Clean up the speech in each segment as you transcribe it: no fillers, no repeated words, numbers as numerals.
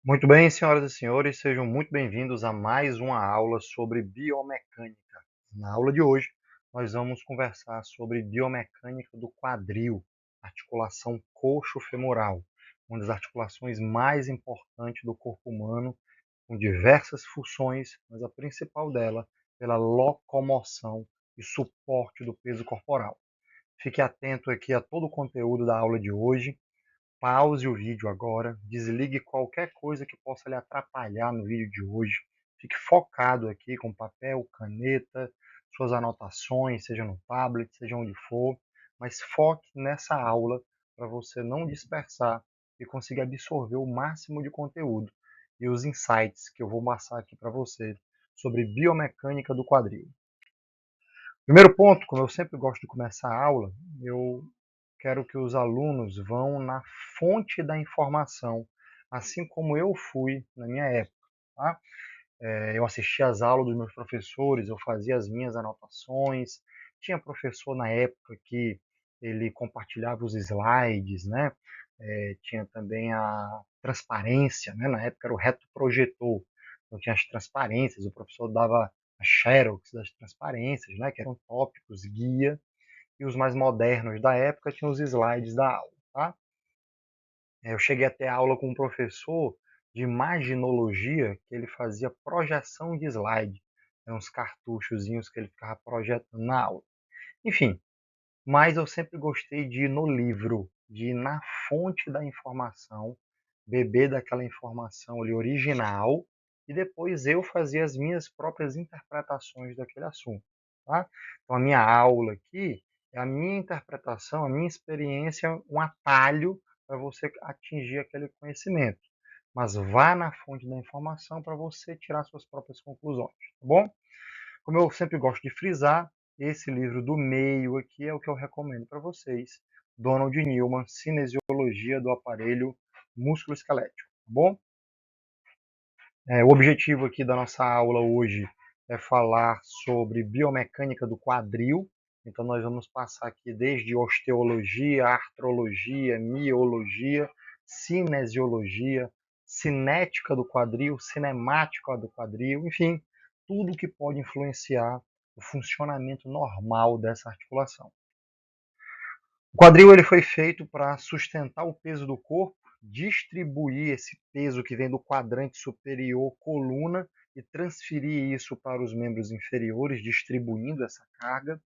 Muito bem, senhoras e senhores, sejam muito bem-vindos a mais uma aula sobre biomecânica. Na aula de hoje, nós vamos conversar sobre biomecânica do quadril, articulação coxo-femoral, uma das articulações mais importantes do corpo humano, com diversas funções, mas a principal dela pela locomoção e suporte do peso corporal. Fique atento aqui a todo o conteúdo da aula de hoje. Pause o vídeo agora, desligue qualquer coisa que possa lhe atrapalhar no vídeo de hoje. Fique focado aqui com papel, caneta, suas anotações, seja no tablet, seja onde for, mas foque nessa aula para você não dispersar e conseguir absorver o máximo de conteúdo e os insights que eu vou passar aqui para você sobre biomecânica do quadril. Primeiro ponto, como eu sempre gosto de começar a aula, eu quero que os alunos vão na fonte da informação, assim como eu fui na minha época. Tá? Eu assistia às aulas dos meus professores, eu fazia as minhas anotações. Tinha professor na época que ele compartilhava os slides, né? Tinha também a transparência, né? Na época era o retroprojetor, então tinha as transparências, o professor dava a xerox das transparências, né? Que eram tópicos, guia, e os mais modernos da época tinham os slides da aula, tá? Eu cheguei a ter aula com um professor de imaginologia que ele fazia projeção de slide. Eram uns cartuchozinhos que ele ficava projetando na aula. Enfim, mas eu sempre gostei de ir no livro, de ir na fonte da informação, beber daquela informação ali original e depois eu fazia as minhas próprias interpretações daquele assunto. Tá? Então, a minha aula aqui é a minha interpretação, a minha experiência, um atalho para você atingir aquele conhecimento. Mas vá na fonte da informação para você tirar suas próprias conclusões, tá bom? Como eu sempre gosto de frisar, esse livro do meio aqui é o que eu recomendo para vocês. Donald Newman, Cinesiologia do Aparelho Músculo-Esquelético, tá bom? O objetivo aqui da nossa aula hoje é falar sobre biomecânica do quadril. Então, nós vamos passar aqui desde osteologia, artrologia, miologia, cinesiologia, cinética do quadril, cinemática do quadril, enfim, tudo que pode influenciar o funcionamento normal dessa articulação. O quadril ele foi feito para sustentar o peso do corpo, distribuir esse peso que vem do quadrante superior, coluna, e transferir isso para os membros inferiores, distribuindo essa carga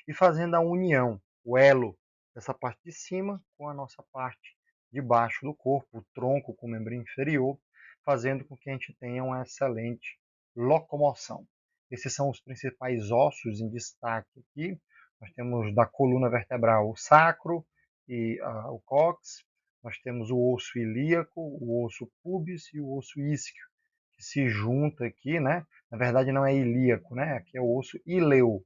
e fazendo a união, o elo dessa parte de cima com a nossa parte de baixo do corpo, o tronco com o membro inferior, fazendo com que a gente tenha uma excelente locomoção. Esses são os principais ossos em destaque aqui. Nós temos da coluna vertebral o sacro e o cóccix. Nós temos o osso ilíaco, o osso pubis e o osso isquio, que se junta aqui, né? Na verdade não é ilíaco, né? Aqui é o osso ileu,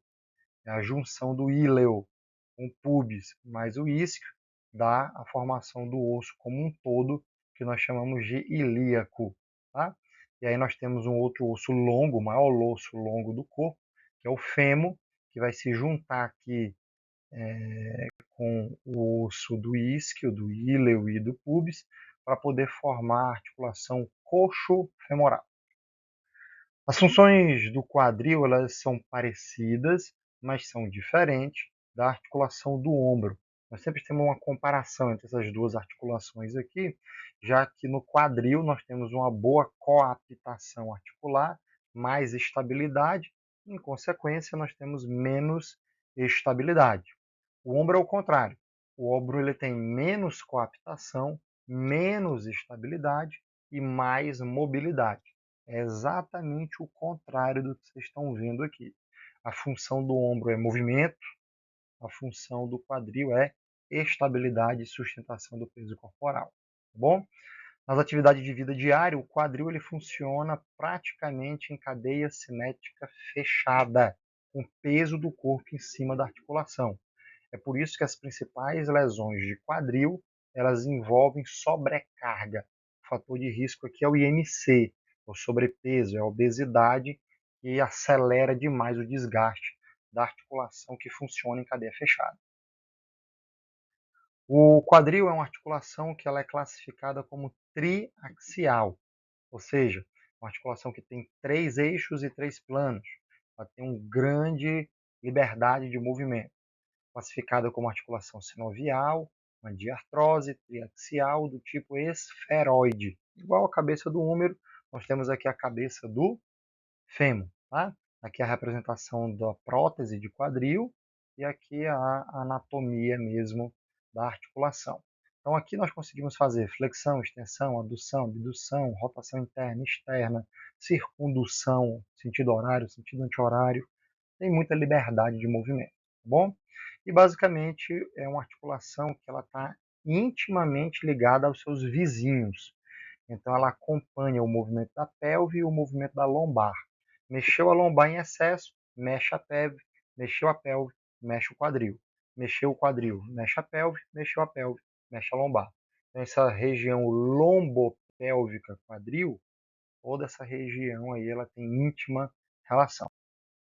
é a junção do íleo com o pubis mais o isquio dá a formação do osso como um todo, que nós chamamos de ilíaco. Tá? E aí nós temos um outro osso longo, o maior osso longo do corpo, que é o fêmur, que vai se juntar aqui com o osso do isquio, do íleo e do pubis, para poder formar a articulação coxo-femoral. As funções do quadril elas são parecidas, mas são diferentes da articulação do ombro. Nós sempre temos uma comparação entre essas duas articulações aqui, já que no quadril nós temos uma boa coaptação articular, mais estabilidade, e, em consequência, nós temos menos estabilidade. O ombro é o contrário. O ombro ele tem menos coaptação, menos estabilidade e mais mobilidade. É exatamente o contrário do que vocês estão vendo aqui. A função do ombro é movimento, a função do quadril é estabilidade e sustentação do peso corporal. Tá bom? Nas atividades de vida diária, o quadril ele funciona praticamente em cadeia cinética fechada, com o peso do corpo em cima da articulação. É por isso que as principais lesões de quadril elas envolvem sobrecarga. O fator de risco aqui é o IMC, o sobrepeso, é a obesidade, que acelera demais o desgaste da articulação que funciona em cadeia fechada. O quadril é uma articulação que ela é classificada como triaxial. ou seja, uma articulação que tem 3 eixos e 3 planos. Ela tem uma grande liberdade de movimento, classificada como articulação sinovial, uma diartrose triaxial do tipo esferoide. Igual a cabeça do húmero, nós temos aqui a cabeça do fêmur. Tá? Aqui a representação da prótese de quadril e aqui a anatomia mesmo da articulação. Então aqui nós conseguimos fazer flexão, extensão, adução, abdução, rotação interna, externa, circundução, sentido horário, sentido anti-horário. Tem muita liberdade de movimento, tá bom? E basicamente é uma articulação que ela está intimamente ligada aos seus vizinhos. Então ela acompanha o movimento da pelve e o movimento da lombar. Mexeu a lombar em excesso, mexe a pelve, mexeu a pelve, mexe o quadril. Mexeu o quadril, mexe a pelve, mexeu a pelve, mexe a lombar. Então essa região lombopélvica quadril, toda essa região aí ela tem íntima relação.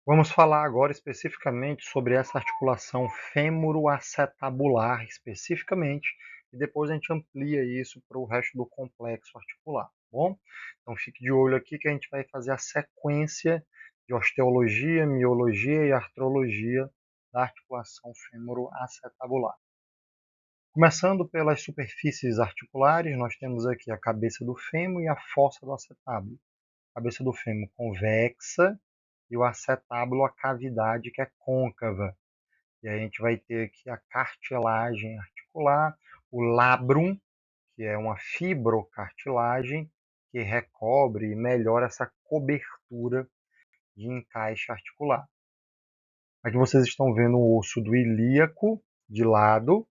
Vamos falar agora especificamente sobre essa articulação fêmuro-acetabular, especificamente, e depois a gente amplia isso para o resto do complexo articular, tá bom? Então fique de olho aqui que a gente vai fazer a sequência de osteologia, miologia e artrologia da articulação fêmuro-acetabular. Começando pelas superfícies articulares, nós temos aqui a cabeça do fêmur e a fossa do acetábulo. A cabeça do fêmur convexa, e o acetábulo, a cavidade que é côncava. E aí a gente vai ter aqui a cartilagem articular, o labrum, que é uma fibrocartilagem que recobre e melhora essa cobertura de encaixe articular. Aqui vocês estão vendo o osso do ilíaco de lado,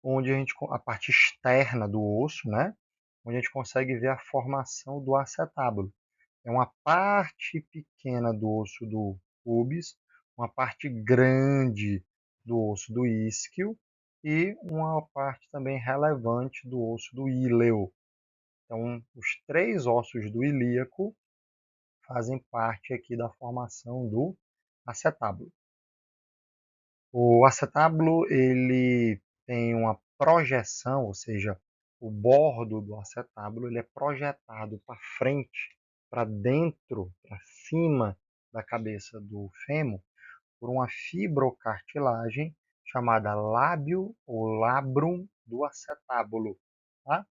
onde a parte externa do osso, né? Onde a gente consegue ver a formação do acetábulo. É uma parte pequena do osso do pubis, uma parte grande do osso do isquio e uma parte também relevante do osso do íleo. Então, os 3 ossos do ilíaco fazem parte aqui da formação do acetábulo. O acetábulo ele tem uma projeção, ou seja, o bordo do acetábulo ele é projetado para frente, para dentro, para cima da cabeça do fêmur, por uma fibrocartilagem chamada lábio ou labrum do acetábulo. Tá?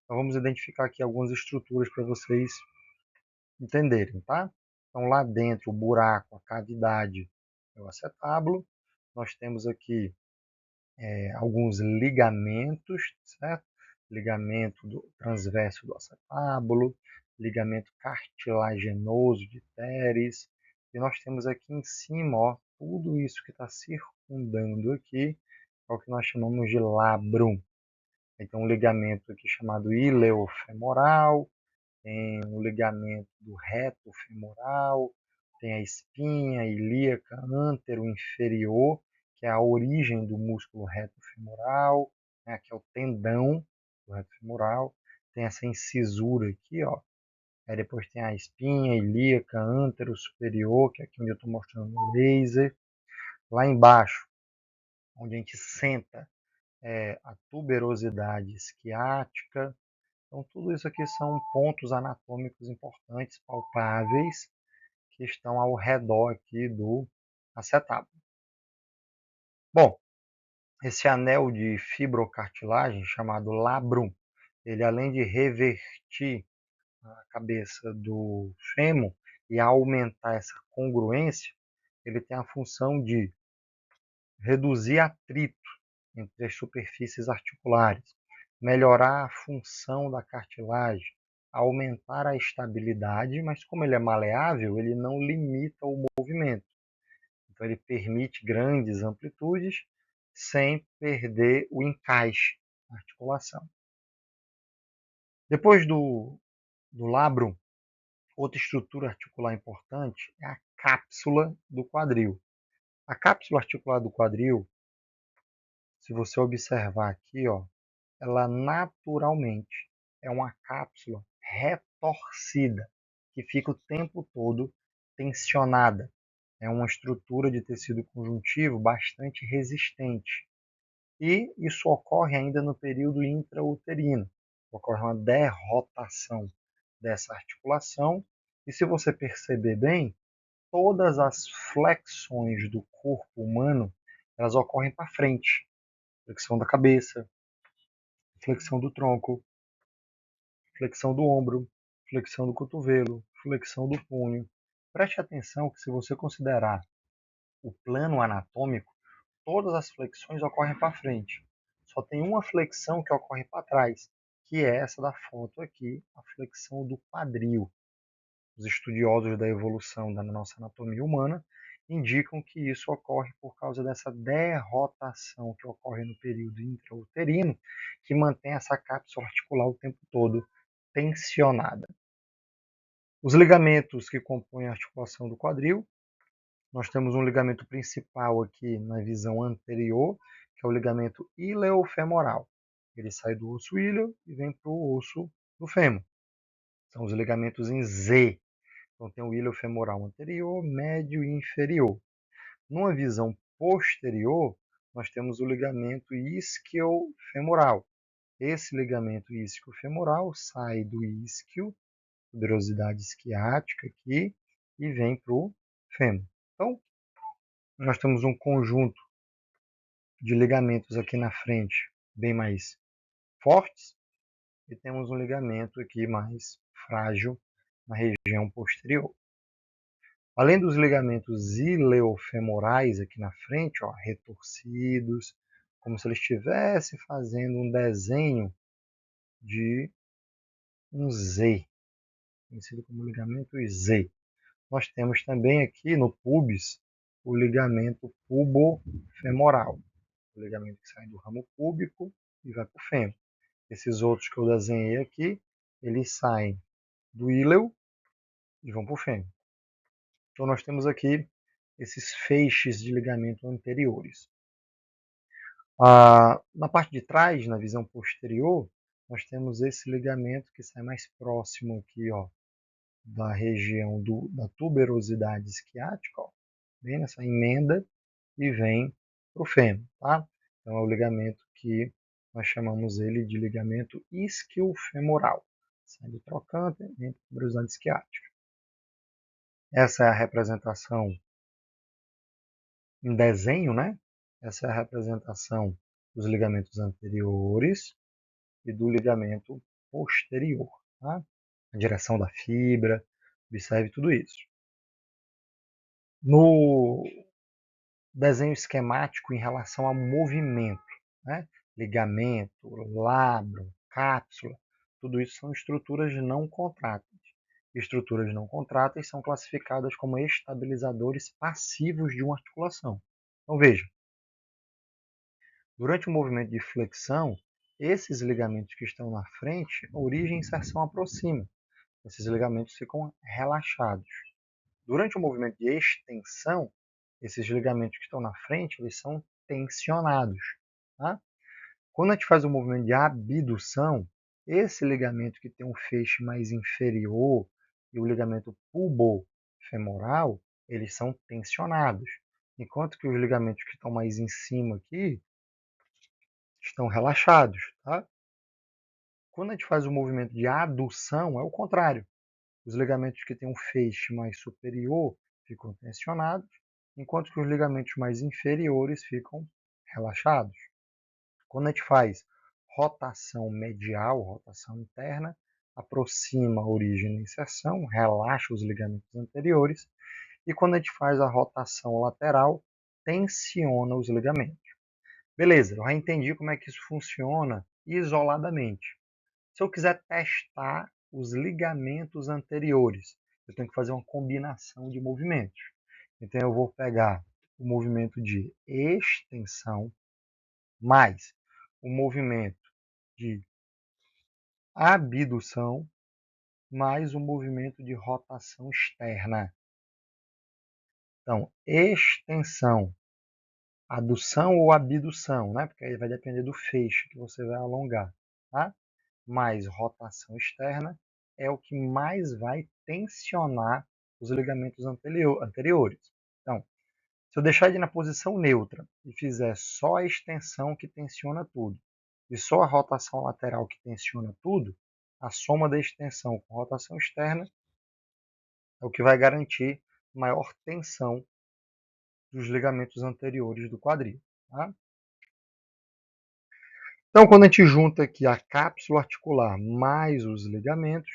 Então vamos identificar aqui algumas estruturas para vocês entenderem. Tá? Então lá dentro, o buraco, a cavidade é o acetábulo. Nós temos aqui alguns ligamentos, certo? Ligamento transverso do acetábulo, ligamento cartilaginoso de teres, e nós temos aqui em cima, ó, tudo isso que está circundando aqui, é o que nós chamamos de labrum. Então, um ligamento aqui chamado ileofemoral, tem o ligamento do reto femoral, tem a espinha ilíaca antero-inferior, que é a origem do músculo reto femoral, né, que é o tendão do reto femoral, tem essa incisura aqui, ó. Aí depois tem a espinha ilíaca antero-superior, que é aqui onde eu estou mostrando no laser. Lá embaixo, onde a gente senta, é a tuberosidade esquiática. Então, tudo isso aqui são pontos anatômicos importantes, palpáveis, que estão ao redor aqui do acetábulo. Bom, esse anel de fibrocartilagem, chamado labrum, ele além de revertir a cabeça do fêmur e aumentar essa congruência, ele tem a função de reduzir atrito entre as superfícies articulares, melhorar a função da cartilagem, aumentar a estabilidade, mas como ele é maleável, ele não limita o movimento. Então ele permite grandes amplitudes sem perder o encaixe na articulação. Depois do labrum, outra estrutura articular importante é a cápsula do quadril. A cápsula articular do quadril, se você observar aqui, ó, ela naturalmente é uma cápsula retorcida, que fica o tempo todo tensionada. É uma estrutura de tecido conjuntivo bastante resistente. E isso ocorre ainda no período intrauterino. Ocorre uma derrotação. dessa articulação. E se você perceber bem, todas as flexões do corpo humano, elas ocorrem para frente. Flexão da cabeça, flexão do tronco, flexão do ombro, flexão do cotovelo, flexão do punho. Preste atenção que se você considerar o plano anatômico, todas as flexões ocorrem para frente. Só tem uma flexão que ocorre para trás, que é essa da foto aqui, a flexão do quadril. Os estudiosos da evolução da nossa anatomia humana indicam que isso ocorre por causa dessa derrotação que ocorre no período intrauterino, que mantém essa cápsula articular o tempo todo tensionada. Os ligamentos que compõem a articulação do quadril, nós temos um ligamento principal aqui na visão anterior, que é o ligamento ileofemoral. Ele sai do osso íleo e vem para o osso do fêmur. São os ligamentos em Z. Então tem o ileofemoral anterior, médio e inferior. Numa visão posterior, nós temos o ligamento isquiofemoral. Esse ligamento isquiofemoral sai do isquio, tuberosidade isquiática aqui, e vem para o fêmur. Então, nós temos um conjunto de ligamentos aqui na frente bem mais fortes e temos um ligamento aqui mais frágil na região posterior. Além dos ligamentos ileofemorais aqui na frente, ó, retorcidos, como se eles estivessem fazendo um desenho de um Z, conhecido como ligamento Z. Nós temos também aqui no pubis o ligamento pubofemoral, o ligamento que sai do ramo púbico e vai para o fêmur. Esses outros que eu desenhei aqui, eles saem do íleo e vão para o fêmur. Então nós temos aqui esses feixes de ligamento anteriores. Na parte de trás, na visão posterior, nós temos esse ligamento que sai mais próximo aqui, ó, da região da tuberosidade isquiática, ó, bem nessa emenda, e vem para o fêmur. Tá? Então é o ligamento que nós chamamos ele de ligamento isquiofemoral. Sai do trocânter, vem para a tuberosidade isquiática. Essa é a representação em desenho, né? Essa é a representação dos ligamentos anteriores e do ligamento posterior. Tá? A direção da fibra, observe tudo isso. No desenho esquemático em relação ao movimento, né? Ligamento, labro, cápsula, tudo isso são estruturas não contráteis. Estruturas não contráteis são classificadas como estabilizadores passivos de uma articulação. Então veja, durante o movimento de flexão, esses ligamentos que estão na frente, a origem e inserção aproximam. Esses ligamentos ficam relaxados. Durante o movimento de extensão, esses ligamentos que estão na frente, eles são tensionados. Tá? Quando a gente faz o movimento de abdução, esse ligamento que tem um feixe mais inferior e o ligamento pubofemoral, eles são tensionados. Enquanto que os ligamentos que estão mais em cima aqui, estão relaxados. Tá? Quando a gente faz o movimento de adução, é o contrário. Os ligamentos que têm um feixe mais superior ficam tensionados, enquanto que os ligamentos mais inferiores ficam relaxados. Quando a gente faz rotação medial, rotação interna, aproxima a origem da inserção, relaxa os ligamentos anteriores, e quando a gente faz a rotação lateral, tensiona os ligamentos. Beleza, eu já entendi como é que isso funciona isoladamente. Se eu quiser testar os ligamentos anteriores, eu tenho que fazer uma combinação de movimentos. Então eu vou pegar o movimento de extensão mais o movimento de abdução mais o movimento de rotação externa. Então, extensão, adução ou abdução, né? Porque aí vai depender do feixe que você vai alongar, tá? Mais rotação externa é o que mais vai tensionar os ligamentos anteriores. Então, se eu deixar ele na posição neutra e fizer só a extensão que tensiona tudo, e só a rotação lateral que tensiona tudo, a soma da extensão com rotação externa é o que vai garantir maior tensão dos ligamentos anteriores do quadril. Tá? Então, quando a gente junta aqui a cápsula articular mais os ligamentos,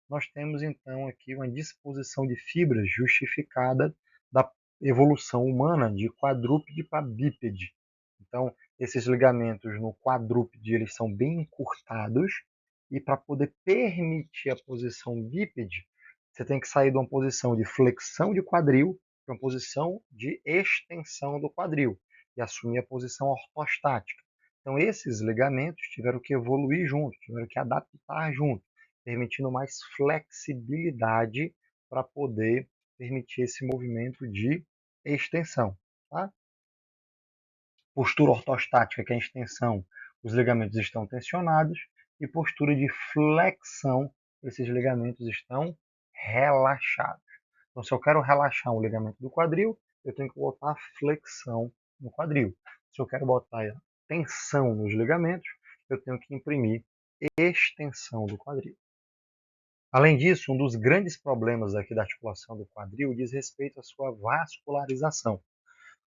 nós temos então aqui uma disposição de fibras justificada da evolução humana de quadrúpede para bípede. Então, esses ligamentos no quadrúpede eles são bem encurtados e para poder permitir a posição bípede, você tem que sair de uma posição de flexão de quadril para uma posição de extensão do quadril e assumir a posição ortostática. Então, esses ligamentos tiveram que evoluir junto, tiveram que adaptar junto, permitindo mais flexibilidade para poder permitir esse movimento de extensão. Tá? Postura ortostática, que é a extensão, os ligamentos estão tensionados, e postura de flexão, esses ligamentos estão relaxados. Então, se eu quero relaxar um ligamento do quadril, eu tenho que botar flexão no quadril. Se eu quero botar tensão nos ligamentos, eu tenho que imprimir extensão do quadril. Além disso, um dos grandes problemas aqui da articulação do quadril diz respeito à sua vascularização.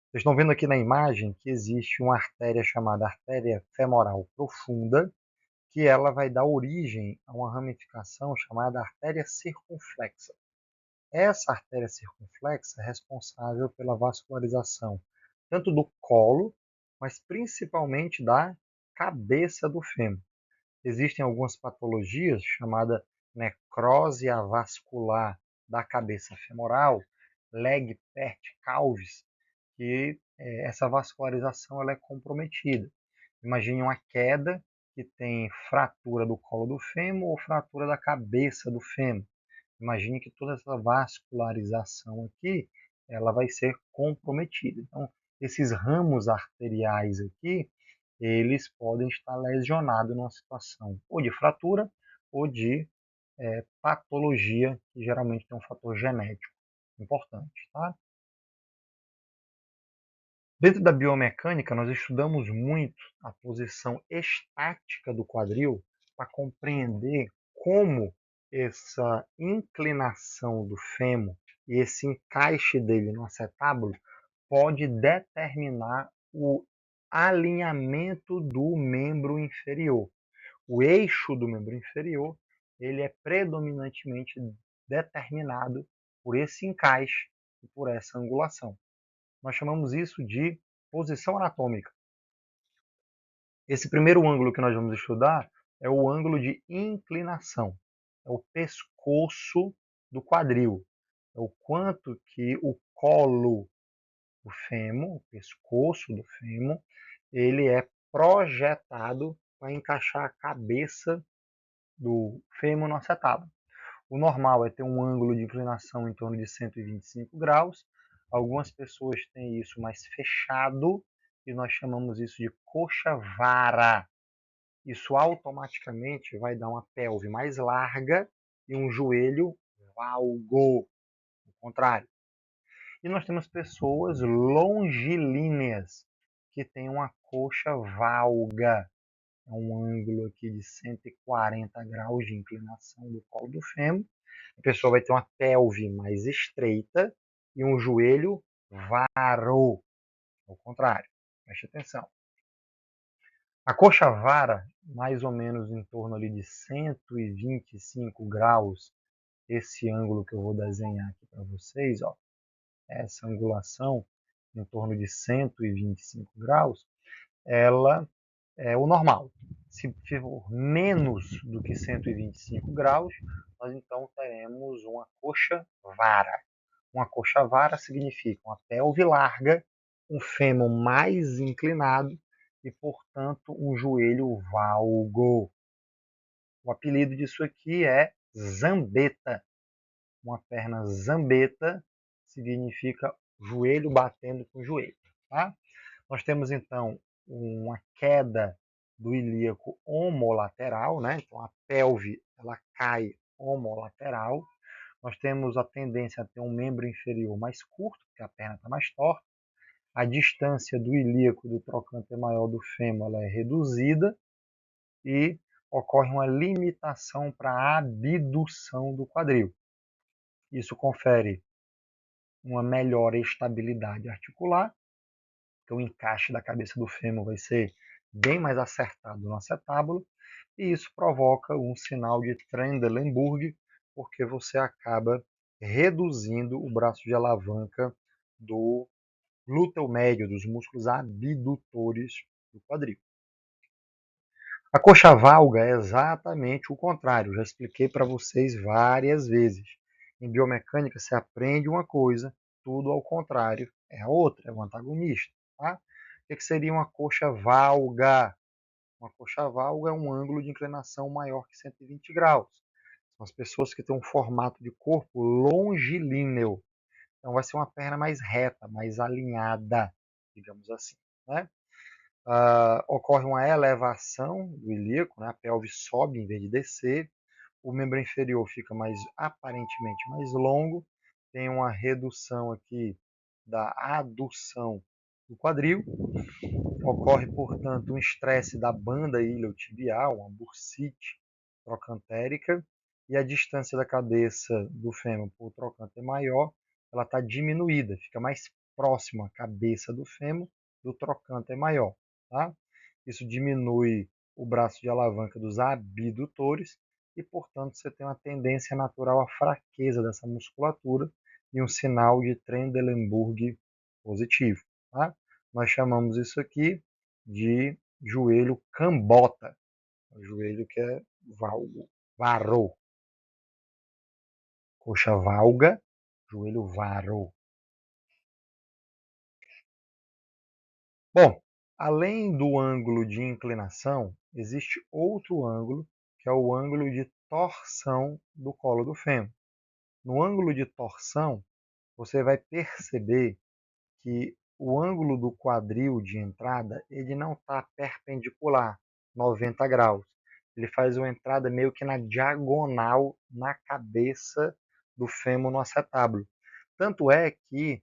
Vocês estão vendo aqui na imagem que existe uma artéria chamada artéria femoral profunda, que ela vai dar origem a uma ramificação chamada artéria circunflexa. Essa artéria circunflexa é responsável pela vascularização tanto do colo, mas principalmente da cabeça do fêmur. Existem algumas patologias chamadas necrose avascular da cabeça femoral, Legg-Pert-Calves, que essa vascularização ela é comprometida. Imagine uma queda que tem fratura do colo do fêmur ou fratura da cabeça do fêmur. Imagine que toda essa vascularização aqui ela vai ser comprometida. Então, esses ramos arteriais aqui, eles podem estar lesionados numa situação ou de fratura ou de patologia, que geralmente tem um fator genético importante. Tá? Dentro da biomecânica, nós estudamos muito a posição estática do quadril para compreender como essa inclinação do fêmur e esse encaixe dele no acetábulo pode determinar o alinhamento do membro inferior. O eixo do membro inferior ele é predominantemente determinado por esse encaixe e por essa angulação. Nós chamamos isso de posição anatômica. Esse primeiro ângulo que nós vamos estudar é o ângulo de inclinação. É o pescoço do quadril. É o quanto que o colo do fêmur, o pescoço do fêmur, ele é projetado para encaixar a cabeça do fêmur no acetábulo. O normal é ter um ângulo de inclinação em torno de 125 graus. Algumas pessoas têm isso mais fechado e nós chamamos isso de coxa-vara. Isso automaticamente vai dar uma pelve mais larga e um joelho valgo, ao contrário. E nós temos pessoas longilíneas que têm uma coxa valga. É um ângulo aqui de 140 graus de inclinação do colo do fêmur. A pessoa vai ter uma pelve mais estreita e um joelho varo, ao contrário. Preste atenção. A coxa vara, mais ou menos em torno ali de 125 graus, esse ângulo que eu vou desenhar aqui para vocês, ó, essa angulação em torno de 125 graus, ela é o normal. Se for menos do que 125 graus, nós então teremos uma coxa vara. Uma coxa vara significa uma pelve larga, um fêmur mais inclinado e, portanto, um joelho valgo. O apelido disso aqui é zambeta. Uma perna zambeta significa joelho batendo com joelho. Tá? Nós temos, então, uma queda do ilíaco homolateral, né? Então, a pelve ela cai homolateral. Nós temos a tendência a ter um membro inferior mais curto, porque a perna está mais torta. A distância do ilíaco e do trocânter maior do fêmur ela é reduzida. E ocorre uma limitação para a abdução do quadril. Isso confere uma melhor estabilidade articular, então o encaixe da cabeça do fêmur vai ser bem mais acertado no acetábulo, e isso provoca um sinal de Trendelenburg, porque você acaba reduzindo o braço de alavanca do glúteo médio, dos músculos abdutores do quadril. A coxa valga é exatamente o contrário, já expliquei para vocês várias vezes. Em biomecânica, você aprende uma coisa, tudo ao contrário é a outra, é o antagonista. Tá? O que seria uma coxa valga? Uma coxa valga é um ângulo de inclinação maior que 120 graus. São as pessoas que têm um formato de corpo longilíneo. Então vai ser uma perna mais reta, mais alinhada, digamos assim. Né? Ocorre uma elevação do ilíaco, né? A pelve sobe em vez de descer, o membro inferior fica aparentemente mais longo, tem uma redução aqui da adução do quadril, ocorre, portanto, um estresse da banda iliotibial, uma bursite trocantérica, e a distância da cabeça do fêmur para o trocânter maior, ela está diminuída, fica mais próxima a cabeça do fêmur do trocânter maior. Tá? Isso diminui o braço de alavanca dos abdutores e, portanto, você tem uma tendência natural à fraqueza dessa musculatura e um sinal de Trendelenburg positivo. Tá? Nós chamamos isso aqui de joelho cambota, o joelho que é valgo, varou. Coxa valga, joelho varou. Bom, além do ângulo de inclinação, existe outro ângulo, que é o ângulo de torção do colo do fêmur. No ângulo de torção, você vai perceber que o ângulo do quadril de entrada ele não está perpendicular, 90 graus. Ele faz uma entrada meio que na diagonal na cabeça do fêmur no acetábulo. Tanto é que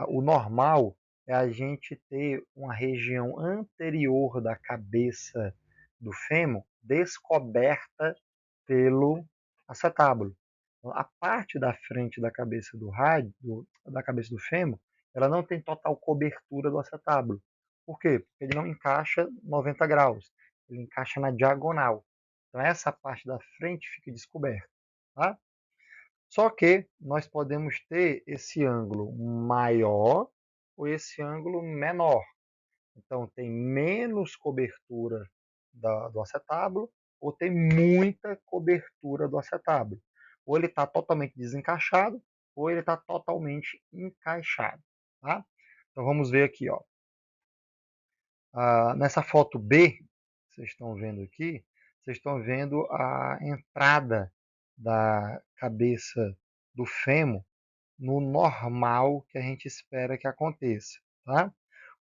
o normal é a gente ter uma região anterior da cabeça do fêmur descoberta pelo acetábulo. A parte da frente da cabeça da cabeça do fêmur, ela não tem total cobertura do acetábulo. Por quê? Porque ele não encaixa 90 graus, ele encaixa na diagonal. Então essa parte da frente fica descoberta. Tá? Só que nós podemos ter esse ângulo maior ou esse ângulo menor. Então tem menos cobertura do acetábulo ou tem muita cobertura do acetábulo. Ou ele está totalmente desencaixado ou ele está totalmente encaixado. Tá? Então vamos ver aqui. Ó. Nessa foto B, vocês estão vendo aqui, vocês estão vendo a entrada da cabeça do fêmur no normal que a gente espera que aconteça. Tá?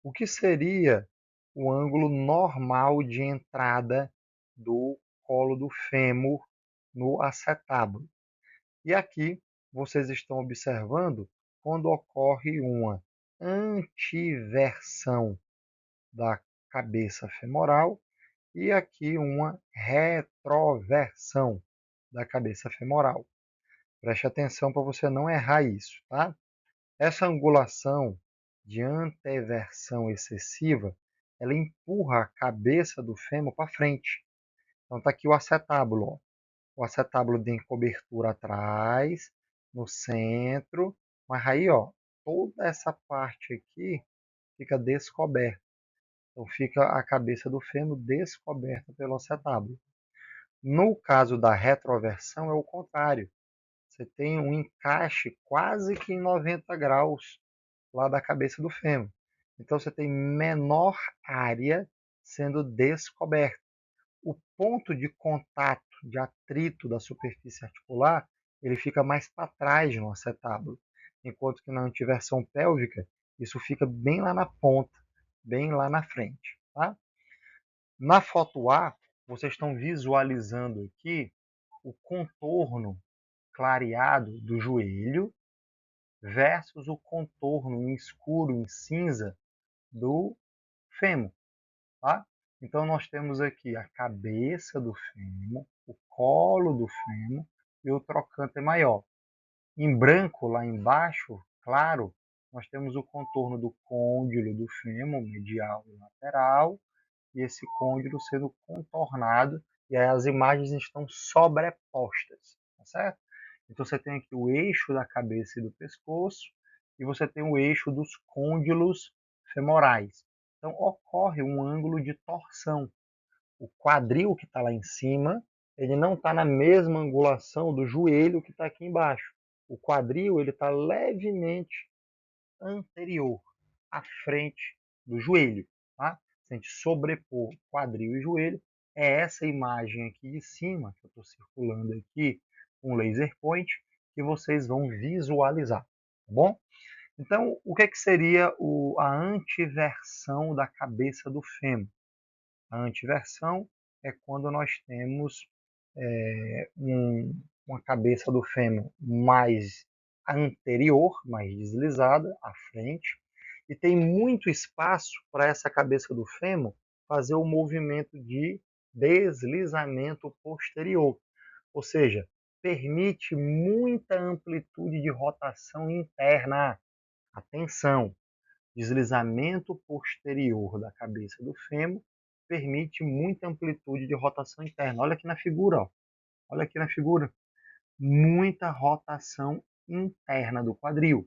O que seria o ângulo normal de entrada do colo do fêmur no acetábulo? E aqui vocês estão observando quando ocorre uma antiversão da cabeça femoral e aqui uma retroversão da cabeça femoral. Preste atenção para você não errar isso, tá? Essa angulação de anteversão excessiva, ela empurra a cabeça do fêmur para frente. Então está aqui o acetábulo. Ó. O acetábulo tem cobertura atrás, no centro, mas aí ó, toda essa parte aqui fica descoberta. Então fica a cabeça do fêmur descoberta pelo acetábulo. No caso da retroversão é o contrário. Você tem um encaixe quase que em 90 graus lá da cabeça do fêmur. Então você tem menor área sendo descoberta. O ponto de contato, de atrito da superfície articular, ele fica mais para trás no acetábulo, enquanto que na antiversão pélvica, isso fica bem lá na ponta, bem lá na frente. Tá? Na foto A, vocês estão visualizando aqui o contorno clareado do joelho versus o contorno em escuro, em cinza, do fêmur. Tá? Então, nós temos aqui a cabeça do fêmur, o colo do fêmur e o trocânter maior. Em branco, lá embaixo, claro, nós temos o contorno do côndilo do fêmur, medial e lateral, e esse côndilo sendo contornado, e aí as imagens estão sobrepostas, tá certo? Então você tem aqui o eixo da cabeça e do pescoço, e você tem o eixo dos côndilos femorais. Então ocorre um ângulo de torção. O quadril que está lá em cima, ele não está na mesma angulação do joelho que está aqui embaixo. O quadril ele está levemente anterior, à frente do joelho. Tá? Se a gente sobrepor quadril e joelho, é essa imagem aqui de cima, que eu estou circulando aqui com laser point, que vocês vão visualizar. Tá bom? Então, o que seria a antiversão da cabeça do fêmur? A antiversão é quando nós temos uma cabeça do fêmur mais anterior, mais deslizada, à frente, e tem muito espaço para essa cabeça do fêmur fazer o movimento de deslizamento posterior, ou seja, permite muita amplitude de rotação interna. Atenção, deslizamento posterior da cabeça do fêmur permite muita amplitude de rotação interna. Olha aqui na figura, ó. Olha aqui na figura. Muita rotação interna do quadril,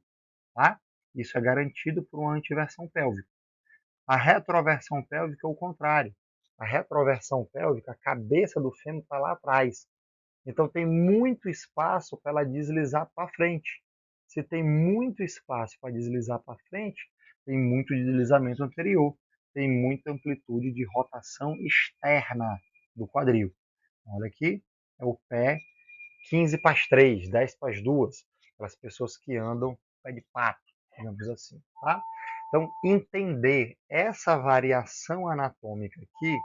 tá? Isso é garantido por uma antiversão pélvica. A retroversão pélvica é o contrário. A retroversão pélvica, a cabeça do fêmur está lá atrás. Então tem muito espaço para ela deslizar para frente. Se tem muito espaço para deslizar para frente, tem muito deslizamento anterior, tem muita amplitude de rotação externa do quadril. Olha aqui, é o pé 15 para as 3, 10 para as 2, para as pessoas que andam pé de pato, digamos assim. Tá? Então, entender essa variação anatômica aqui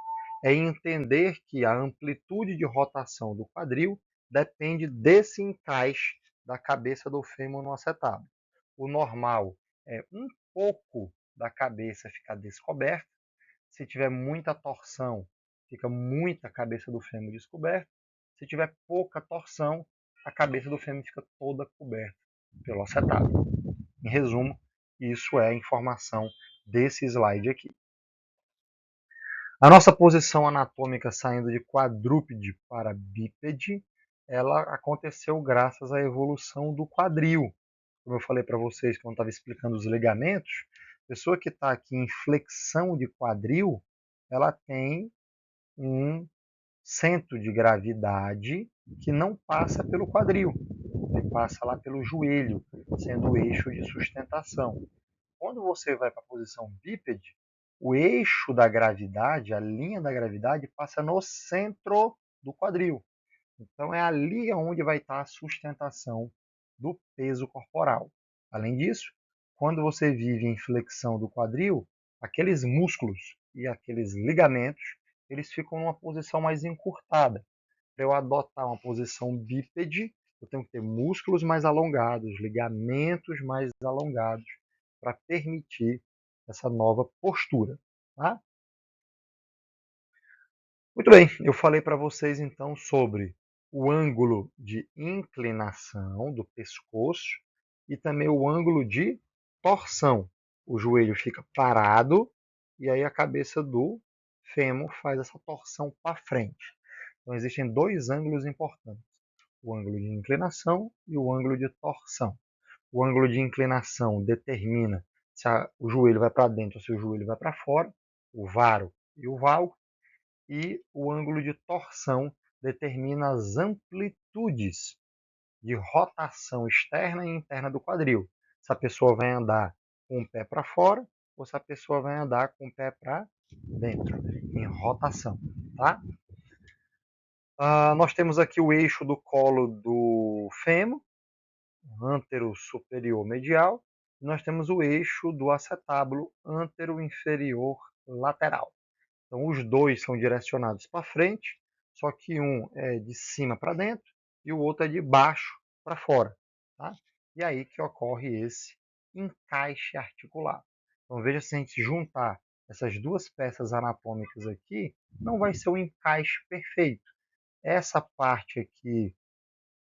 é entender que a amplitude de rotação do quadril depende desse encaixe da cabeça do fêmur no acetábulo. O normal é um pouco da cabeça ficar descoberta. Se tiver muita torção, fica muita cabeça do fêmur descoberta. Se tiver pouca torção, a cabeça do fêmur fica toda coberta pelo acetábulo. Em resumo, isso é a informação desse slide aqui. A nossa posição anatômica saindo de quadrúpede para bípede, ela aconteceu graças à evolução do quadril. Como eu falei para vocês quando estava explicando os ligamentos, a pessoa que está aqui em flexão de quadril, ela tem um centro de gravidade que não passa pelo quadril, ele passa lá pelo joelho, sendo o eixo de sustentação. Quando você vai para a posição bípede, o eixo da gravidade, a linha da gravidade, passa no centro do quadril. Então é ali onde vai estar a sustentação do peso corporal. Além disso, quando você vive em flexão do quadril, aqueles músculos e aqueles ligamentos, eles ficam numa posição mais encurtada. Para eu adotar uma posição bípede, eu tenho que ter músculos mais alongados, ligamentos mais alongados, para permitir essa nova postura. Tá? Muito bem, eu falei para vocês então sobre o ângulo de inclinação do pescoço e também o ângulo de torção. O joelho fica parado e aí a cabeça do fêmur faz essa torção para frente. Então existem dois ângulos importantes: o ângulo de inclinação e o ângulo de torção. O ângulo de inclinação determina se o joelho vai para dentro ou se o joelho vai para fora, o varo e o valgo, e o ângulo de torção determina as amplitudes de rotação externa e interna do quadril. Se a pessoa vai andar com o pé para fora ou se a pessoa vai andar com o pé para dentro, em rotação. Tá? Nós temos aqui o eixo do colo do fêmur, antero superior medial, e nós temos o eixo do acetábulo antero inferior lateral. Então, os dois são direcionados para frente, só que um é de cima para dentro e o outro é de baixo para fora. Tá? E aí que ocorre esse encaixe articular. Então, veja se a gente juntar essas duas peças anatômicas aqui, não vai ser um encaixe perfeito. Essa parte aqui,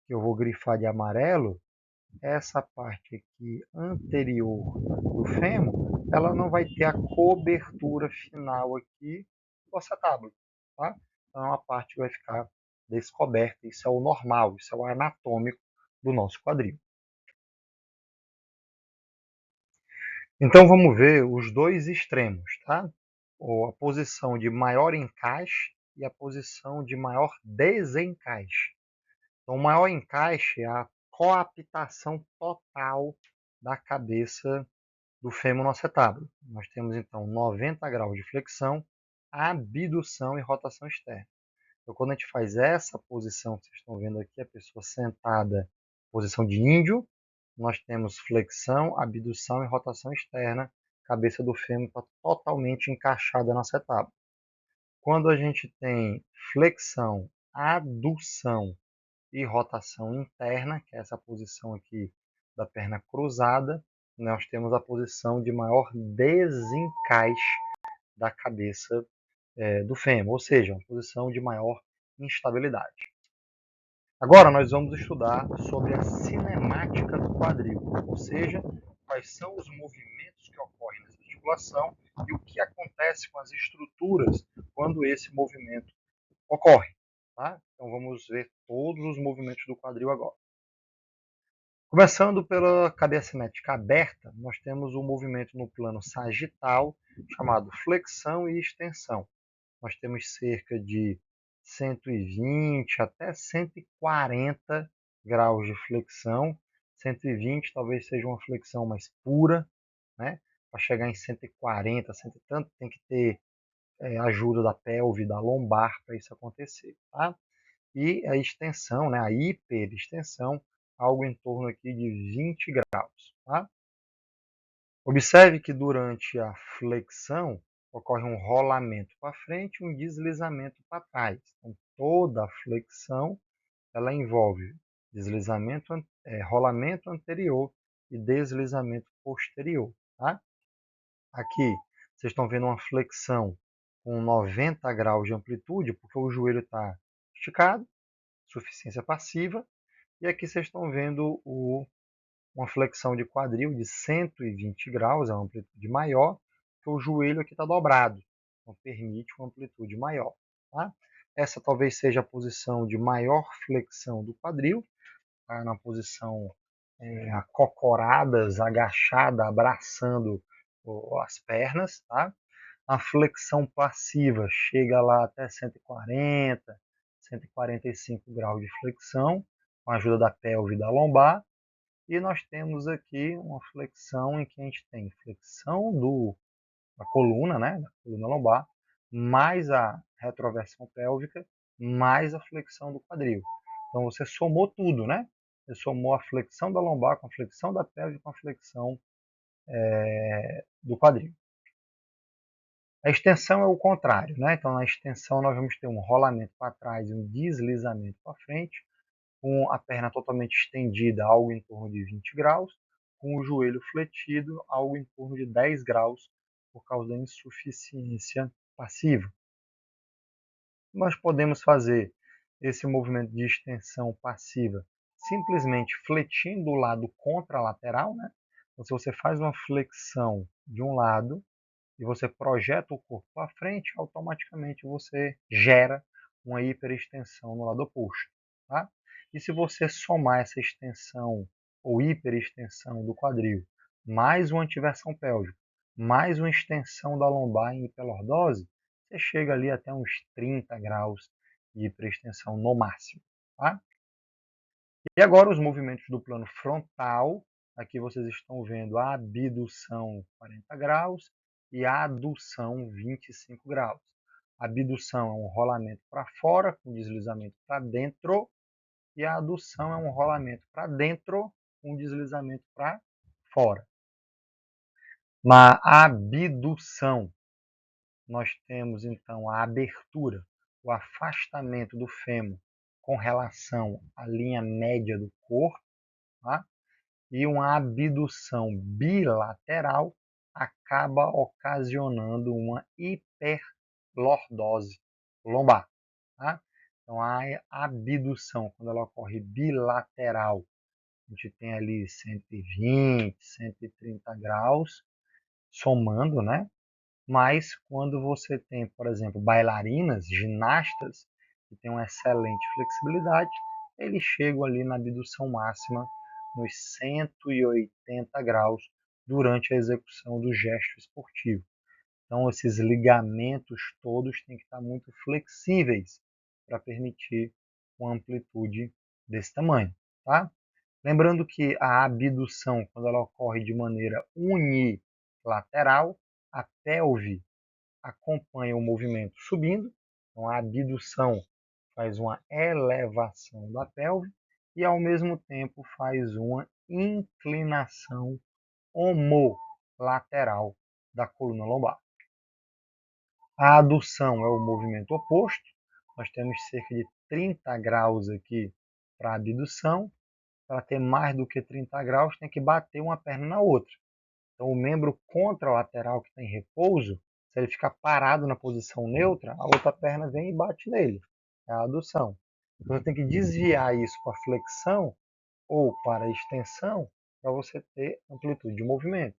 que eu vou grifar de amarelo, essa parte aqui anterior do fêmur, ela não vai ter a cobertura final aqui do acetábulo, tá? Então, é uma parte que vai ficar descoberta. Isso é o normal, isso é o anatômico do nosso quadril. Então, vamos ver os dois extremos, tá? Ou a posição de maior encaixe e a posição de maior desencaixe. Então, o maior encaixe é a coaptação total da cabeça do fêmur no acetábulo. Nós temos, então, 90 graus de flexão, abdução e rotação externa. Então, quando a gente faz essa posição que vocês estão vendo aqui, a pessoa sentada, posição de índio, nós temos flexão, abdução e rotação externa. A cabeça do fêmur está totalmente encaixada na acetábulo. Quando a gente tem flexão, adução e rotação interna, que é essa posição aqui da perna cruzada, nós temos a posição de maior desencaixe da cabeça do fêmur, ou seja, uma posição de maior instabilidade. Agora nós vamos estudar sobre a cinemática do quadril, ou seja, quais são os movimentos que ocorrem nessa articulação e o que acontece com as estruturas quando esse movimento ocorre. Tá? Então vamos ver todos os movimentos do quadril agora. Começando pela cadeia cinética aberta, nós temos um movimento no plano sagital, chamado flexão e extensão. Nós temos cerca de 120 até 140 graus de flexão. 120 talvez seja uma flexão mais pura, né? Para chegar em 140, 100 e tanto, tem que ter ajuda da pelve, da lombar para isso acontecer. Tá? E a extensão, né, a hiperextensão, algo em torno aqui de 20 graus. Tá? Observe que durante a flexão ocorre um rolamento para frente e um deslizamento para trás. Então, toda a flexão ela envolve deslizamento, rolamento anterior e deslizamento posterior. Tá? Aqui, vocês estão vendo uma flexão com 90 graus de amplitude, porque o joelho está esticado, suficiência passiva, e aqui vocês estão vendo uma flexão de quadril de 120 graus, é uma amplitude maior, porque o joelho aqui está dobrado, então permite uma amplitude maior. Tá? Essa talvez seja a posição de maior flexão do quadril, tá? Na posição acocoradas, agachada, abraçando as pernas. Tá? A flexão passiva chega lá até 140, 145 graus de flexão, com a ajuda da pelve e da lombar. E nós temos aqui uma flexão em que a gente tem flexão da coluna, né, da coluna lombar, mais a retroversão pélvica, mais a flexão do quadril. Então você somou tudo, né? Você somou a flexão da lombar com a flexão da pelve com a flexão do quadril. A extensão é o contrário, né? Então na extensão nós vamos ter um rolamento para trás e um deslizamento para frente, com a perna totalmente estendida, algo em torno de 20 graus, com o joelho fletido, algo em torno de 10 graus, por causa da insuficiência passiva. Nós podemos fazer esse movimento de extensão passiva simplesmente fletindo o lado contralateral, né? Então, se você faz uma flexão de um lado e você projeta o corpo para frente, automaticamente você gera uma hiperextensão no lado oposto. Tá? E se você somar essa extensão ou hiperextensão do quadril, mais uma antiversão pélvica, mais uma extensão da lombar em hiperlordose, você chega ali até uns 30 graus de hiperextensão no máximo. Tá? E agora os movimentos do plano frontal. Aqui vocês estão vendo a abdução 40 graus e a adução 25 graus. A abdução é um rolamento para fora, com deslizamento para dentro, e a adução é um rolamento para dentro, com deslizamento para fora. Na abdução, nós temos então a abertura, o afastamento do fêmur com relação à linha média do corpo, tá? E uma abdução bilateral, acaba ocasionando uma hiperlordose lombar. Tá? Então, a abdução, quando ela ocorre bilateral, a gente tem ali 120, 130 graus, somando, né? Mas quando você tem, por exemplo, bailarinas, ginastas, que têm uma excelente flexibilidade, eles chegam ali na abdução máxima nos 180 graus durante a execução do gesto esportivo. Então, esses ligamentos todos têm que estar muito flexíveis para permitir uma amplitude desse tamanho, tá? Lembrando que a abdução, quando ela ocorre de maneira unilateral, a pelve acompanha o movimento subindo, então a abdução faz uma elevação da pelve e ao mesmo tempo faz uma inclinação homolateral da coluna lombar. A adução é o movimento oposto, nós temos cerca de 30 graus aqui para a abdução. Para ter mais do que 30 graus, tem que bater uma perna na outra. Então, o membro contralateral que está em repouso, se ele ficar parado na posição neutra, a outra perna vem e bate nele. É a adução. Então, você tem que desviar isso para flexão ou para extensão para você ter amplitude de movimento.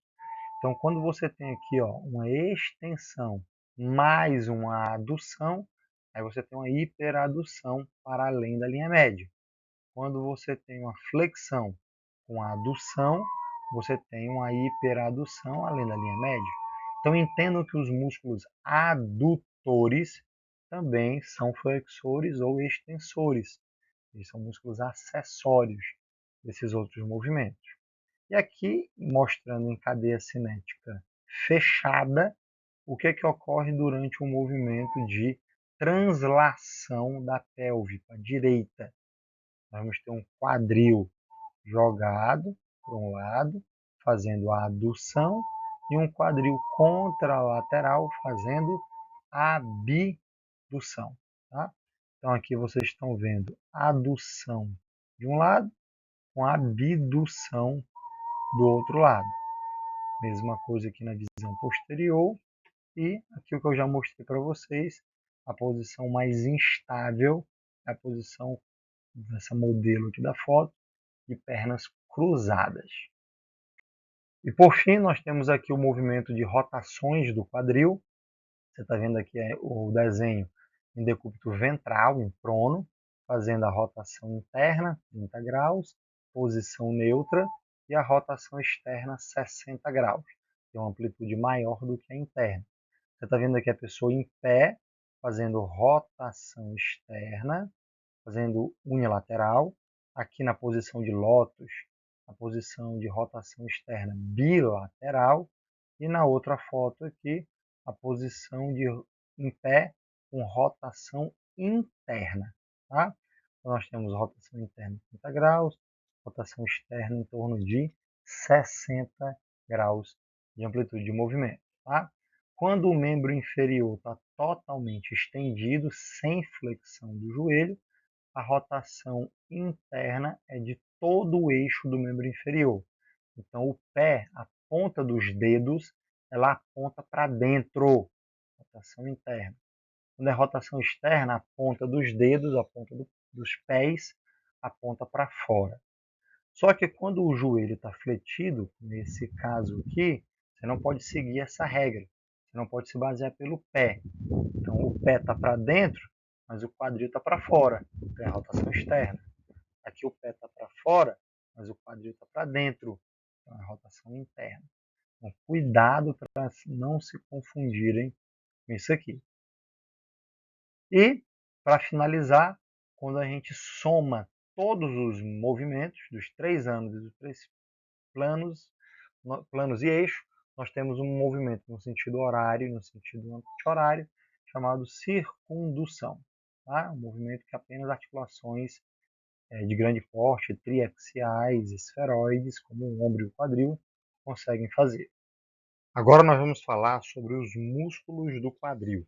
Então, quando você tem aqui uma extensão mais uma adução, aí você tem uma hiperadução para além da linha média. Quando você tem uma flexão com a adução, você tem uma hiperadução além da linha média. Então, entendam que os músculos adutores também são flexores ou extensores. Eles são músculos acessórios desses outros movimentos. E aqui, mostrando em cadeia cinética fechada, o que ocorre durante o movimento de translação da pelve para a direita. Nós vamos ter um quadril jogado para um lado, fazendo a adução, e um quadril contralateral fazendo a abdução. Tá? Então aqui vocês estão vendo a adução de um lado com a abdução do outro lado. Mesma coisa aqui na visão posterior. E aqui o que eu já mostrei para vocês, a posição mais instável é a posição dessa modelo aqui da foto, de pernas cruzadas. E por fim, nós temos aqui o movimento de rotações do quadril. Você está vendo aqui o desenho em decúbito ventral, em prono, fazendo a rotação interna, 30 graus, posição neutra, e a rotação externa, 60 graus. Tem uma amplitude maior do que a interna. Você está vendo aqui a pessoa em pé, fazendo rotação externa, fazendo unilateral. Aqui na posição de lótus, a posição de rotação externa bilateral. E na outra foto aqui, a posição de em pé com rotação interna. Tá? Então, nós temos rotação interna 30 graus, rotação externa em torno de 60 graus de amplitude de movimento. Tá? Quando o membro inferior está totalmente estendido, sem flexão do joelho, a rotação interna é de todo o eixo do membro inferior. Então, o pé, a ponta dos dedos, ela aponta para dentro, rotação interna. Quando é rotação externa, a ponta dos dedos, a ponta dos pés, aponta para fora. Só que quando o joelho está fletido, nesse caso aqui, você não pode seguir essa regra. Você não pode se basear pelo pé. Então, o pé está para dentro, mas o quadril está para fora. Então, é a rotação externa. Aqui o pé está para fora, mas o quadril está para dentro. Então, é a rotação interna. Então, cuidado para não se confundirem com isso aqui. E, para finalizar, quando a gente soma todos os movimentos dos 3 ângulos dos 3 planos e eixo, nós temos um movimento no sentido horário e no sentido anti-horário, chamado circundução. Tá? Um movimento que apenas articulações de grande porte, triaxiais, esferoides, como o ombro e o quadril, conseguem fazer. Agora nós vamos falar sobre os músculos do quadril,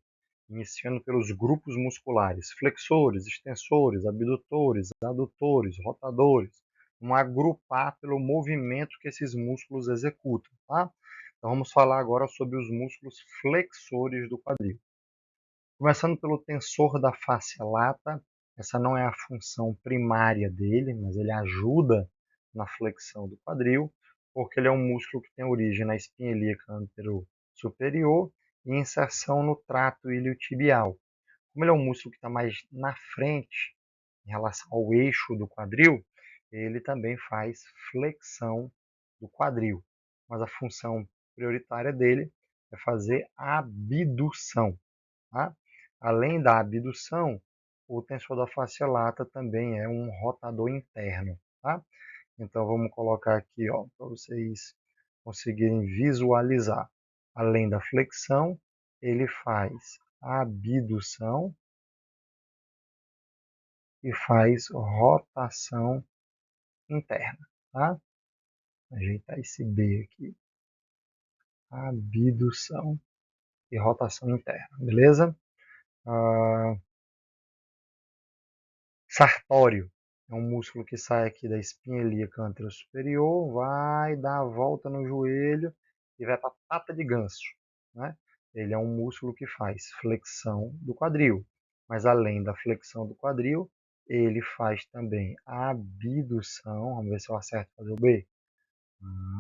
iniciando pelos grupos musculares, flexores, extensores, abdutores, adutores, rotadores. Vamos agrupar pelo movimento que esses músculos executam. Tá? Então vamos falar agora sobre os músculos flexores do quadril. Começando pelo tensor da fáscia lata, essa não é a função primária dele, mas ele ajuda na flexão do quadril, porque ele é um músculo que tem origem na espinha ilíaca anterosuperior e inserção no trato iliotibial. Como ele é um músculo que está mais na frente em relação ao eixo do quadril, ele também faz flexão do quadril. Mas a função prioritária dele é fazer abdução. Tá? Além da abdução, o tensor da fáscia lata também é um rotador interno. Tá? Então vamos colocar aqui para vocês conseguirem visualizar. Além da flexão, ele faz abdução e faz rotação interna. Tá? Ajeitar esse B aqui. Abdução e rotação interna, beleza? Sartório é um músculo que sai aqui da espinha ilíaca anterosuperior, vai dar a volta no joelho e vai para a pata de ganso. Né? Ele é um músculo que faz flexão do quadril, mas além da flexão do quadril, ele faz também a abdução. Vamos ver se eu acerto fazer o B.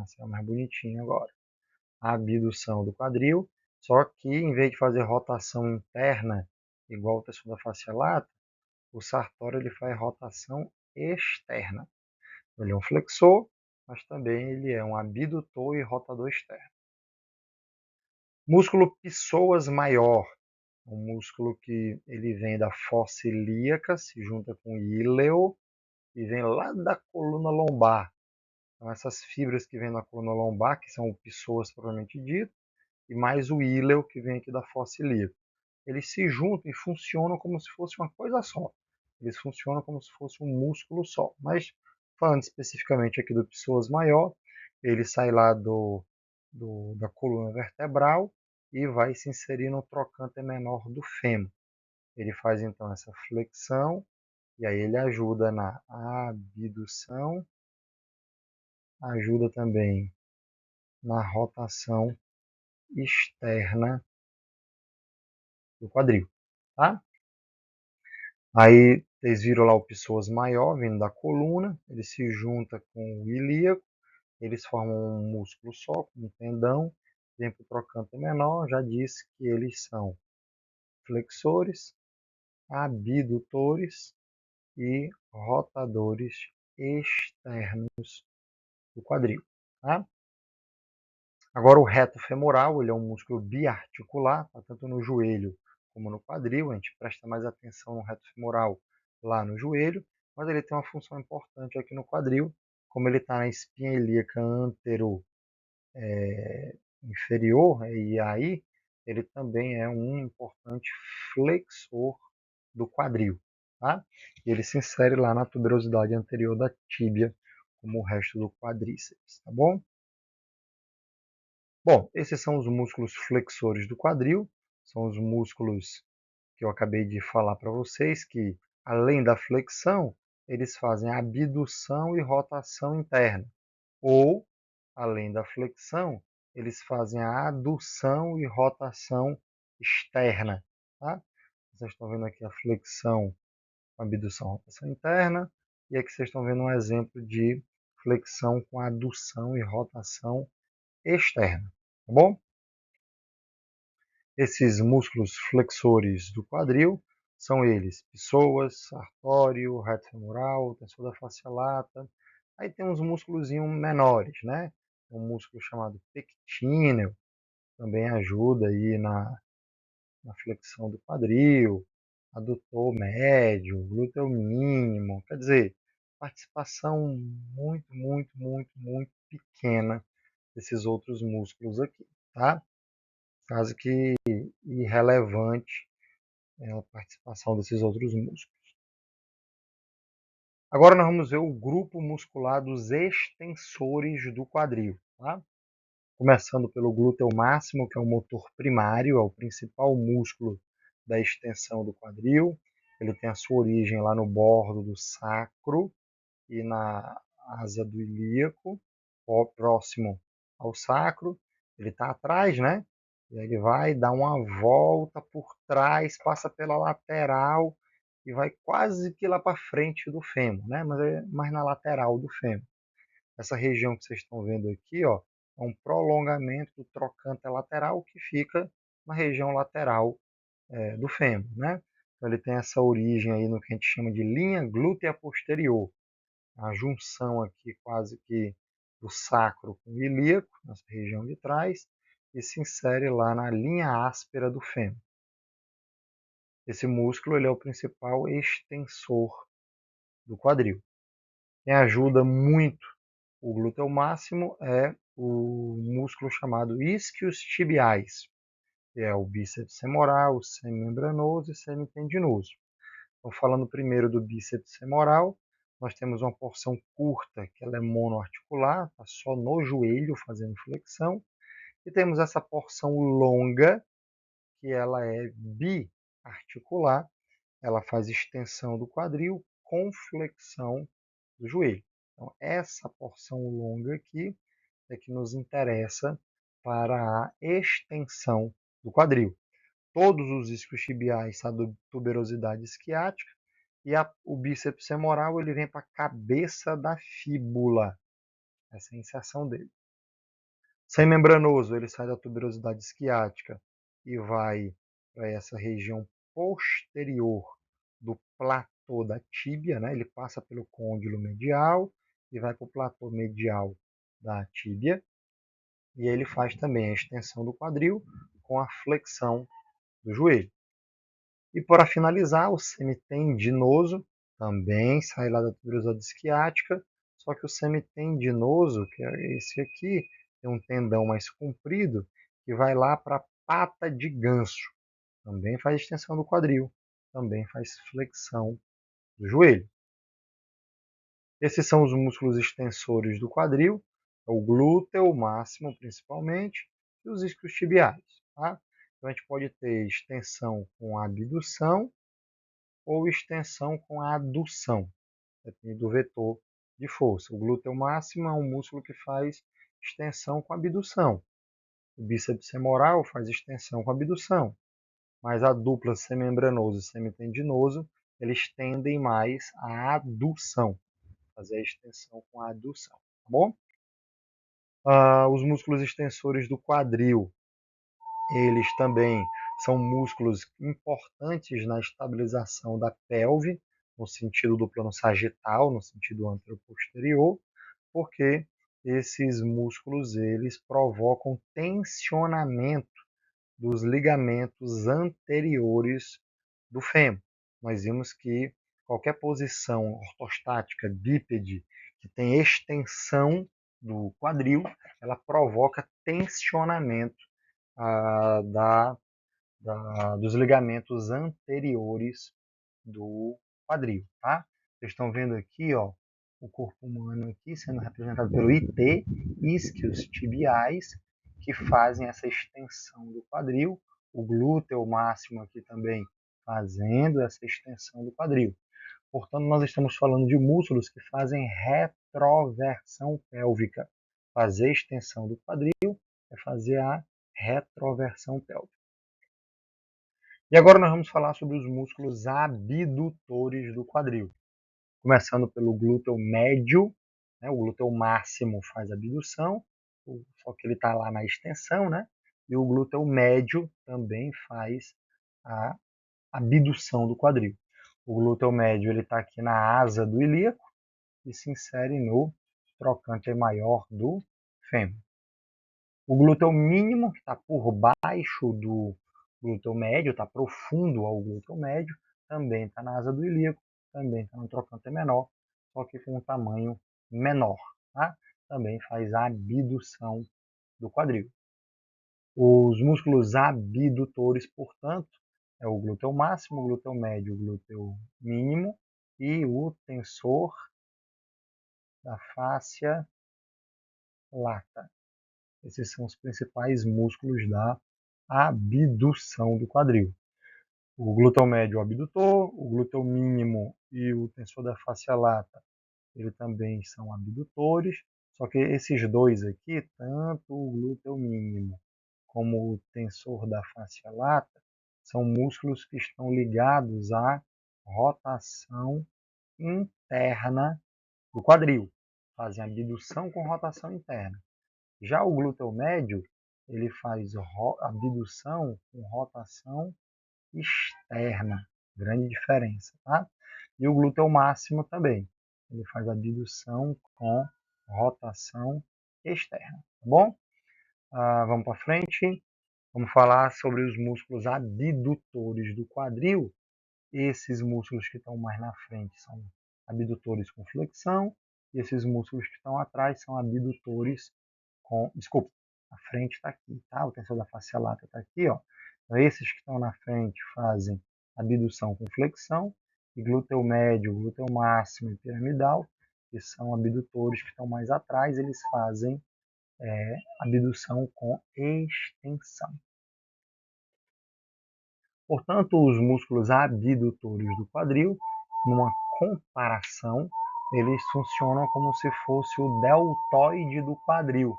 Será mais bonitinho agora. A abdução do quadril, só que em vez de fazer rotação interna, igual o tensor da fáscia lata, o sartório ele faz rotação externa. Ele é um flexor, mas também ele é um abdutor e rotador externo. Músculo psoas maior, um músculo que ele vem da fossa ilíaca, se junta com o íleo e vem lá da coluna lombar. Então essas fibras que vêm da coluna lombar, que são o psoas propriamente dito, e mais o íleo que vem aqui da fossa ilíaca. Eles se juntam e funcionam como se fosse uma coisa só. Eles funcionam como se fosse um músculo só. Mas, falando especificamente aqui do psoas maior, ele sai lá da coluna vertebral e vai se inserir no trocânter menor do fêmur. Ele faz então essa flexão e aí ele ajuda na abdução, ajuda também na rotação externa do quadril. Tá? Aí vocês viram lá o psoas maior vindo da coluna, ele se junta com o ilíaco, eles formam um músculo só, com um tendão, vem para o trocânter menor, já disse que eles são flexores, abdutores e rotadores externos do quadril. Tá? Agora o reto femoral, ele é um músculo biarticular, tá tanto no joelho como no quadril, a gente presta mais atenção no reto femoral lá no joelho, mas ele tem uma função importante aqui no quadril, como ele está na espinha ilíaca antero inferior, e aí ele também é um importante flexor do quadril. Tá? E ele se insere lá na tuberosidade anterior da tíbia, como o resto do quadríceps, tá bom? Bom, esses são os músculos flexores do quadril, são os músculos que eu acabei de falar para vocês, que além da flexão, eles fazem abdução e rotação interna. Ou, além da flexão, eles fazem a adução e rotação externa. Tá? Vocês estão vendo aqui a flexão, abdução, rotação interna, e aqui vocês estão vendo um exemplo de flexão com adução e rotação externa. Tá bom? Esses músculos flexores do quadril são eles: psoas, sartório, reto femoral, tensor da fáscia lata. Aí tem uns músculos menores, né? Um músculo chamado pectíneo também ajuda aí na flexão do quadril, adutor médio, glúteo mínimo. Quer dizer, participação muito, muito, muito, muito pequena desses outros músculos aqui, tá? Caso que irrelevante a participação desses outros músculos. Agora nós vamos ver o grupo muscular dos extensores do quadril. Tá? Começando pelo glúteo máximo, que é o motor primário, é o principal músculo da extensão do quadril. Ele tem a sua origem lá no bordo do sacro e na asa do ilíaco, próximo ao sacro. ele está atrás, né? E aí ele vai dar uma volta por trás, passa pela lateral e vai quase que lá para frente do fêmur, né? Mas é mais na lateral do fêmur. Essa região que vocês estão vendo aqui, ó, é um prolongamento do trocânter lateral que fica na região lateral do fêmur, né? Então ele tem essa origem aí no que a gente chama de linha glútea posterior, a junção aqui quase que do sacro com o ilíaco, nessa região de trás, e se insere lá na linha áspera do fêmur. Esse músculo ele é o principal extensor do quadril. Quem ajuda muito o glúteo máximo é o músculo chamado isquios tibiais, que é o bíceps femoral, semimembranoso e semitendinoso. Então, falando primeiro do bíceps femoral, nós temos uma porção curta, que ela é monoarticular, está só no joelho fazendo flexão, e temos essa porção longa, que ela é biarticular, ela faz extensão do quadril com flexão do joelho. Então, essa porção longa aqui é que nos interessa para a extensão do quadril. Todos os isquios tibiais são da tuberosidade isquiática e o bíceps femoral ele vem para a cabeça da fíbula. Essa é a inserção dele. Semimembranoso, ele sai da tuberosidade isquiática e vai para essa região posterior do platô da tíbia, né? Ele passa pelo côndilo medial e vai para o platô medial da tíbia. E ele faz também a extensão do quadril com a flexão do joelho. E para finalizar, o semitendinoso também sai lá da tuberosidade isquiática, só que o semitendinoso, que é esse aqui, tem um tendão mais comprido, que vai lá para a pata de ganso. Também faz extensão do quadril, também faz flexão do joelho. Esses são os músculos extensores do quadril, o glúteo máximo principalmente, e os isquios tibiais. Tá? Então a gente pode ter extensão com abdução ou extensão com adução, depende do vetor de força. O glúteo máximo é um músculo que faz extensão com abdução. O bíceps femoral faz extensão com abdução, mas a dupla semimembranoso e semitendinoso, eles tendem mais à adução, fazer a extensão com a adução, tá bom? Os músculos extensores do quadril, eles também são músculos importantes na estabilização da pelve, no sentido do plano sagital, no sentido anteroposterior, porque esses músculos eles provocam tensionamento dos ligamentos anteriores do fêmur. Nós vimos que qualquer posição ortostática bípede que tem extensão do quadril, ela provoca tensionamento dos ligamentos anteriores do quadril, tá? Vocês estão vendo aqui, ó, o corpo humano aqui sendo representado pelo IT, isquios tibiais, que fazem essa extensão do quadril, o glúteo máximo aqui também fazendo essa extensão do quadril. Portanto, nós estamos falando de músculos que fazem retroversão pélvica. Fazer extensão do quadril é fazer a retroversão pélvica. E agora nós vamos falar sobre os músculos abdutores do quadril. Começando pelo glúteo médio, né? O glúteo máximo faz abdução, só que ele está lá na extensão, né? E o glúteo médio também faz a abdução do quadril. O glúteo médio ele está aqui na asa do ilíaco e se insere no trocânter maior do fêmur. O glúteo mínimo, que está por baixo do glúteo médio, está profundo ao glúteo médio, também está na asa do ilíaco, também está no trocânter menor, só que com um tamanho menor. Tá? Também faz a abdução do quadril. Os músculos abdutores, portanto, é o glúteo máximo, o glúteo médio, o glúteo mínimo e o tensor da fáscia lata. Esses são os principais músculos da abdução do quadril. O glúteo médio, o abdutor, o glúteo mínimo e o tensor da fáscia lata, eles também são abdutores, Só que esses dois aqui, tanto o glúteo mínimo como o tensor da fáscia lata, são músculos que estão ligados à rotação interna do quadril, fazem abdução com rotação interna. Já o glúteo médio, ele faz abdução com rotação externa, grande diferença, tá? E o glúteo máximo também, ele faz abdução com rotação externa, tá bom? Vamos para frente, vamos falar sobre os músculos abdutores do quadril. Esses músculos que estão mais na frente são abdutores com flexão, e esses músculos que estão atrás são abdutores com... Desculpa, a frente está aqui, tá? O tensor da face lata está aqui, ó. Então, esses que estão na frente fazem abdução com flexão, e glúteo médio, glúteo máximo e piramidal, que são abdutores que estão mais atrás, eles fazem abdução com extensão. Portanto, os músculos abdutores do quadril, numa comparação, eles funcionam como se fosse o deltoide do quadril.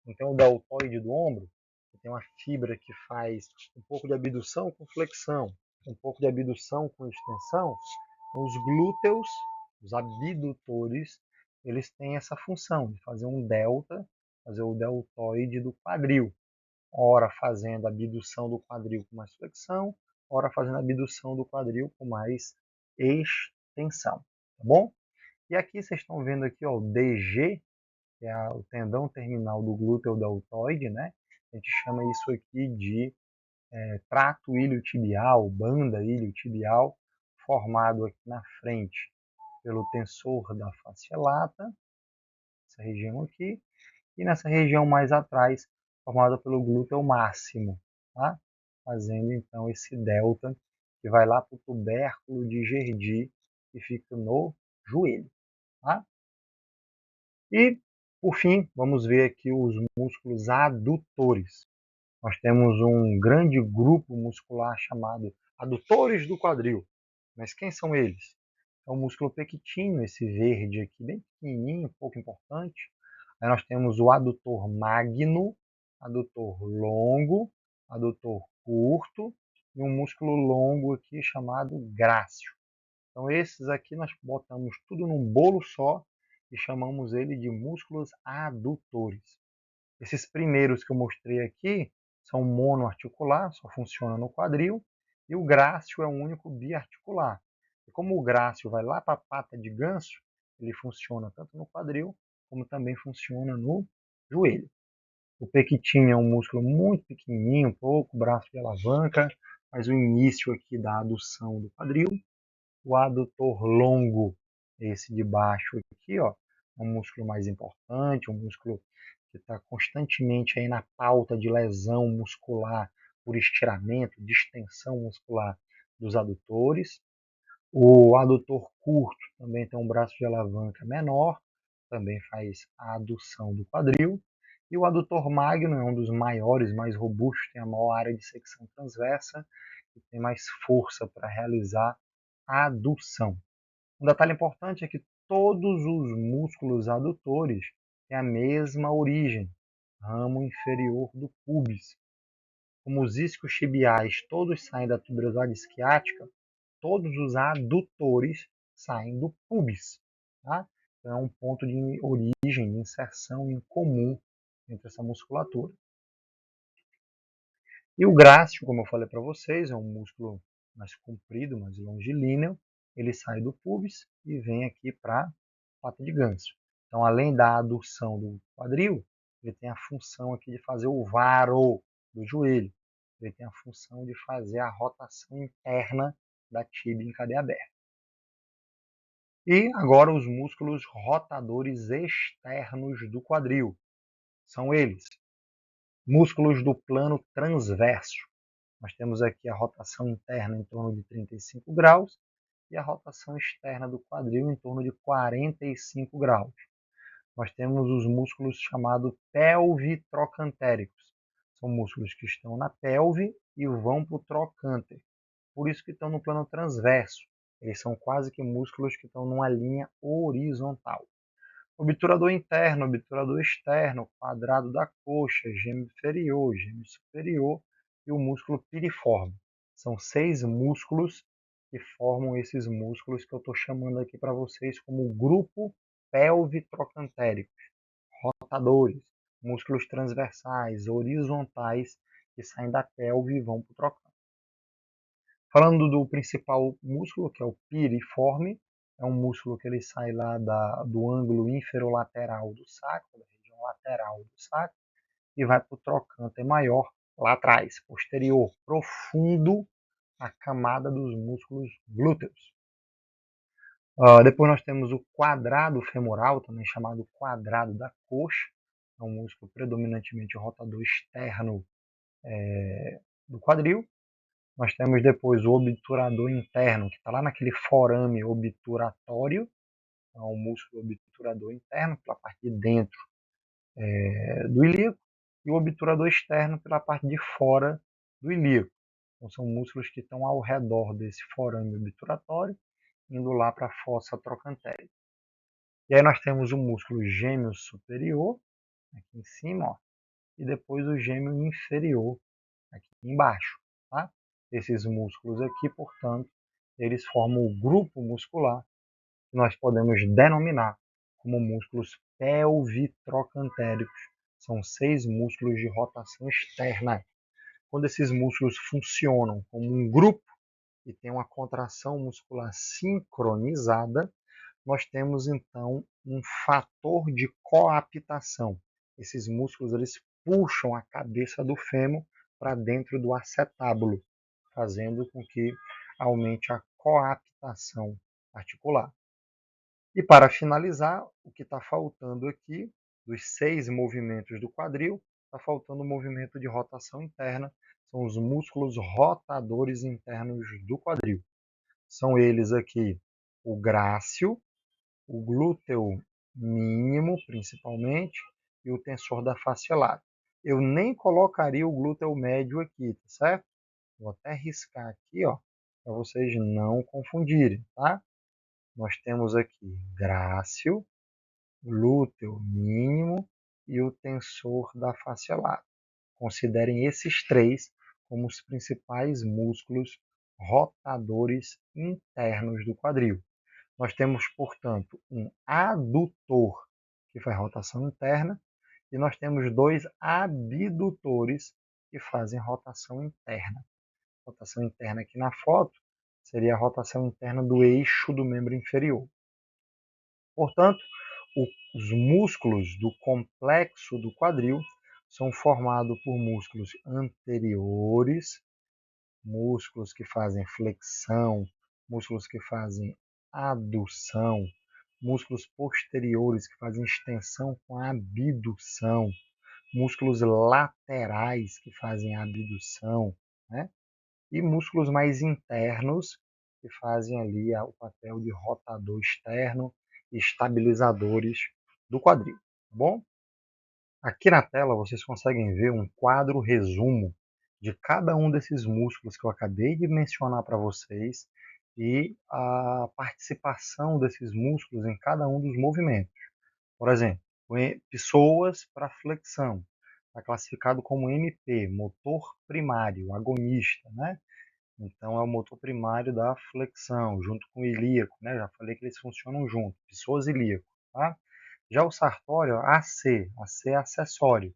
Então, o deltoide do ombro tem uma fibra que faz um pouco de abdução com flexão, um pouco de abdução com extensão. Os glúteos, os abdutores, eles têm essa função de fazer um delta, fazer o deltoide do quadril. Ora fazendo a abdução do quadril com mais flexão, ora fazendo a abdução do quadril com mais extensão, tá bom? E aqui vocês estão vendo aqui, ó, o DG, que é o tendão terminal do glúteo deltoide, né? A gente chama isso aqui de trato iliotibial, banda iliotibial, formado aqui na frente pelo tensor da fáscia lata, essa região aqui, e nessa região mais atrás, formada pelo glúteo máximo, tá? Fazendo então esse delta que vai lá para o tubérculo de Gerdy, que fica no joelho. Tá? E, por fim, vamos ver aqui os músculos adutores. Nós temos um grande grupo muscular chamado adutores do quadril. Mas quem são eles? É o músculo pectíneo, esse verde aqui, bem pequenininho, pouco importante. Aí nós temos o adutor magno, adutor longo, adutor curto e um músculo longo aqui chamado grácil. Então esses aqui nós botamos tudo num bolo só e chamamos ele de músculos adutores. Esses primeiros que eu mostrei aqui são monoarticular, só funciona no quadril, e o grácil é o único biarticular. E como o grácil vai lá para a pata de ganso, ele funciona tanto no quadril, como também funciona no joelho. O pectinho é um músculo muito pequenininho, pouco, braço de alavanca, mas o início aqui da adução do quadril. O adutor longo, esse de baixo aqui, ó, é um músculo mais importante, um músculo que está constantemente aí na pauta de lesão muscular por estiramento, distensão muscular dos adutores. O adutor curto também tem um braço de alavanca menor, também faz a adução do quadril. E o adutor magno é um dos maiores, mais robustos, tem a maior área de secção transversa e tem mais força para realizar a adução. Um detalhe importante é que todos os músculos adutores têm a mesma origem, ramo inferior do pubis. Como os isquiotibiais todos saem da tuberosidade isquiática, todos os adutores saem do pubis. Tá? Então, é um ponto de origem, de inserção em comum entre essa musculatura. E o grácil, como eu falei para vocês, é um músculo mais comprido, mais longilíneo. Ele sai do pubis e vem aqui para a pata de ganso. Então, além da adução do quadril, ele tem a função aqui de fazer o varo do joelho. Ele tem a função de fazer a rotação interna da tíbia em cadeia aberta. E agora os músculos rotadores externos do quadril. São eles: músculos do plano transverso. Nós temos aqui a rotação interna em torno de 35 graus e a rotação externa do quadril em torno de 45 graus. Nós temos os músculos chamados pelvitrocantéricos. São músculos que estão na pelve e vão para o trocânter. Por isso que estão no plano transverso. Eles são quase que músculos que estão numa linha horizontal. Obturador interno, obturador externo, quadrado da coxa, gêmeo inferior, gêmeo superior e o músculo piriforme. São 6 músculos que formam esses músculos que eu estou chamando aqui para vocês como grupo pelvitrocantérico, rotadores, músculos transversais, horizontais, que saem da pelve e vão para o trocânter. Falando do principal músculo, que é o piriforme, é um músculo que ele sai lá do ângulo inferolateral do sacro, da região lateral do sacro, e vai para o trocânter maior, lá atrás, posterior, profundo, a camada dos músculos glúteos. Depois nós temos o quadrado femoral, também chamado quadrado da coxa, é um músculo predominantemente rotador externo do quadril. Nós temos depois o obturador interno, que está lá naquele forame obturatório, é um músculo obturador interno, pela parte de dentro do ilíaco, e o obturador externo pela parte de fora do ilíaco. Então, são músculos que estão ao redor desse forame obturatório, indo lá para a fossa trocantérica. E aí nós temos o músculo gêmeo superior, aqui em cima, ó, e depois o gêmeo inferior, aqui embaixo. Tá? Esses músculos aqui, portanto, eles formam o grupo muscular que nós podemos denominar como músculos pelvitrocantéricos. São 6 músculos de rotação externa. Quando esses músculos funcionam como um grupo e tem uma contração muscular sincronizada, nós temos então um fator de coaptação. Esses músculos eles puxam a cabeça do fêmur para dentro do acetábulo, fazendo com que aumente a coaptação articular. E para finalizar, o que está faltando aqui, dos 6 movimentos do quadril, está faltando o movimento de rotação interna, são os músculos rotadores internos do quadril. São eles aqui o grácil, o glúteo mínimo, principalmente, e o tensor da face lata. Eu nem colocaria o glúteo médio aqui, tá certo? Vou até riscar aqui, ó, para vocês não confundirem, tá? Nós temos aqui grácil, glúteo mínimo e o tensor da face lata. Considerem esses 3 como os principais músculos rotadores internos do quadril. Nós temos, portanto, um adutor, que faz rotação interna, e nós temos 2 abdutores, que fazem rotação interna. Rotação interna aqui na foto seria a rotação interna do eixo do membro inferior. Portanto, os músculos do complexo do quadril são formados por músculos anteriores, músculos que fazem flexão, músculos que fazem adução, músculos posteriores que fazem extensão com abdução, músculos laterais que fazem abdução, né? E músculos mais internos que fazem ali o papel de rotador externo e estabilizadores do quadril, tá bom? Aqui na tela vocês conseguem ver um quadro resumo de cada um desses músculos que eu acabei de mencionar para vocês e a participação desses músculos em cada um dos movimentos. Por exemplo, pessoas para flexão, está classificado como MP, motor primário, agonista, né? Então é o motor primário da flexão, junto com o ilíaco, né? Já falei que eles funcionam juntos, pessoas ilíaco, tá? Já o sartório, AC, AC é acessório.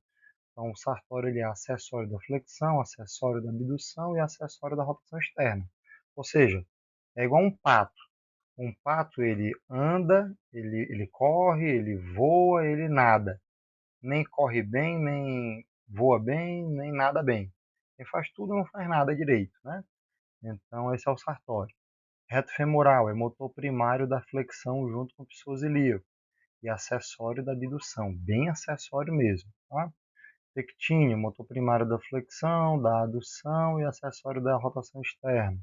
Então, o sartório ele é acessório da flexão, acessório da abdução e acessório da rotação externa. Ou seja, é igual um pato. Um pato ele anda, ele corre, ele voa, ele nada. Nem corre bem, nem voa bem, nem nada bem. Quem faz tudo não faz nada direito, né? Então, esse é o sartório. Reto femoral é motor primário da flexão junto com o psosilíaco e acessório da abdução, bem acessório mesmo, tá? Pectíneo, motor primário da flexão, da adução e acessório da rotação externa.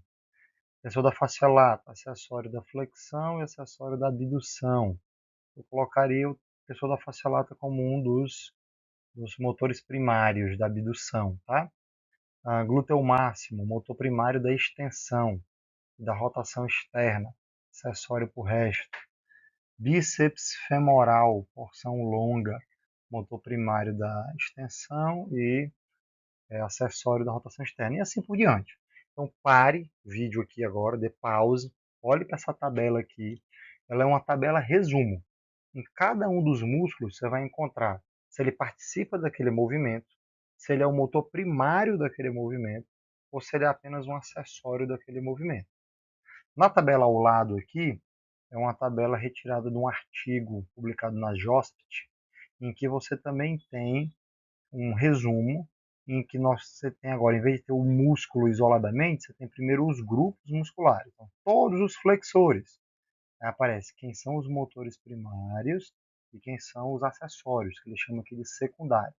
Tensor da face lata, acessório da flexão e acessório da abdução. Eu colocaria o tensor da face lata como um dos motores primários da abdução, tá? Glúteo máximo, motor primário da extensão e da rotação externa, acessório para o resto. bíceps femoral, porção longa, motor primário da extensão e acessório da rotação externa, e assim por diante. Então pare o vídeo aqui agora, dê pause, olhe para essa tabela aqui, ela é uma tabela resumo. Em cada um dos músculos você vai encontrar se ele participa daquele movimento, se ele é o motor primário daquele movimento, ou se ele é apenas um acessório daquele movimento. Na tabela ao lado aqui, é uma tabela retirada de um artigo publicado na JOSPT, em que você também tem um resumo em que você tem agora, em vez de ter o músculo isoladamente, você tem primeiro os grupos musculares. Então, todos os flexores. Aí aparece quem são os motores primários e quem são os acessórios, que ele chama aqui de secundário.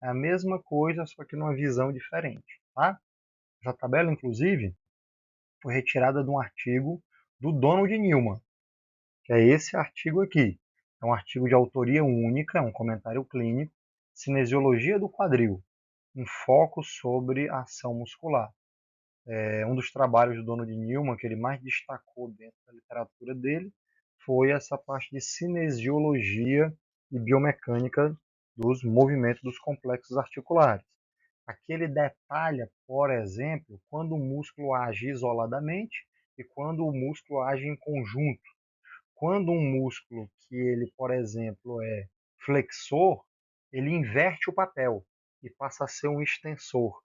É a mesma coisa, só que numa visão diferente. Tá? Essa tabela, inclusive, foi retirada de um artigo do Donald Newman, que é esse artigo aqui. É um artigo de autoria única, é um comentário clínico, Cinesiologia do quadril, um foco sobre a ação muscular. Um dos trabalhos do Donald Newman que ele mais destacou dentro da literatura dele foi essa parte de cinesiologia e biomecânica dos movimentos dos complexos articulares. Aqui ele detalha, por exemplo, quando o músculo age isoladamente e quando o músculo age em conjunto. Quando um músculo que ele, por exemplo, é flexor, ele inverte o papel e passa a ser um extensor.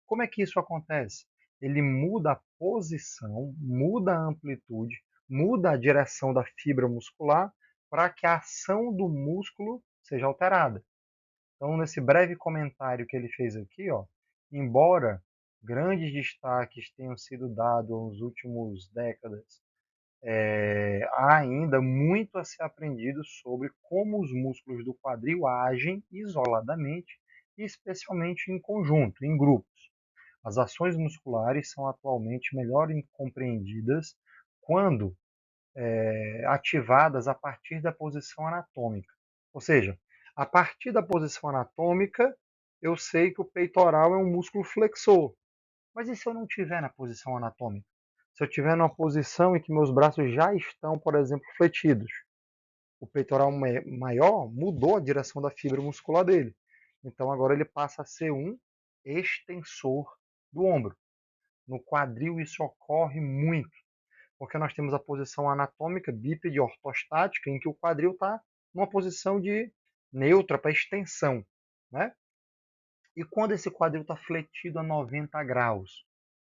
Como é que isso acontece? Ele muda a posição, muda a amplitude, muda a direção da fibra muscular para que a ação do músculo seja alterada. Então, nesse breve comentário que ele fez aqui, ó, embora grandes destaques tenham sido dados nos últimos décadas, há ainda muito a ser aprendido sobre como os músculos do quadril agem isoladamente e especialmente em conjunto, em grupos. As ações musculares são atualmente melhor compreendidas quando ativadas a partir da posição anatômica. Ou seja, a partir da posição anatômica, eu sei que o peitoral é um músculo flexor. Mas e se eu não estiver na posição anatômica? Se eu estiver numa posição em que meus braços já estão, por exemplo, fletidos, o peitoral maior mudou a direção da fibra muscular dele. Então agora ele passa a ser um extensor do ombro. No quadril isso ocorre muito, porque nós temos a posição anatômica bípede ortostática, em que o quadril está numa posição de neutra para extensão. Né? E quando esse quadril está fletido a 90 graus,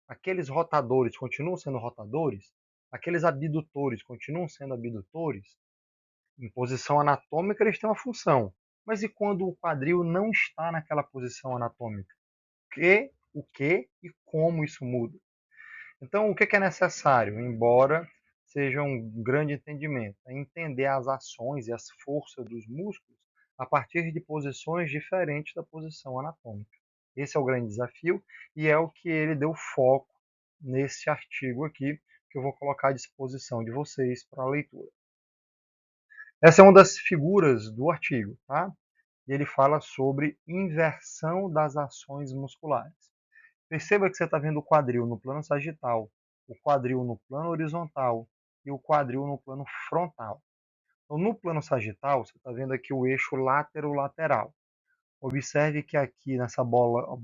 aqueles rotadores continuam sendo rotadores? Aqueles abdutores continuam sendo abdutores? Em posição anatômica eles têm uma função. Mas e quando o quadril não está naquela posição anatômica? O que e como isso muda? Então, o que é necessário, embora seja um grande entendimento? É entender as ações e as forças dos músculos a partir de posições diferentes da posição anatômica. Esse é o grande desafio e é o que ele deu foco nesse artigo aqui, que eu vou colocar à disposição de vocês para a leitura. Essa é uma das figuras do artigo, tá? E ele fala sobre inversão das ações musculares. Perceba que você está vendo o quadril no plano sagital, o quadril no plano horizontal e o quadril no plano frontal. Então, no plano sagital, você está vendo aqui o eixo látero-lateral. Observe que aqui nessa bola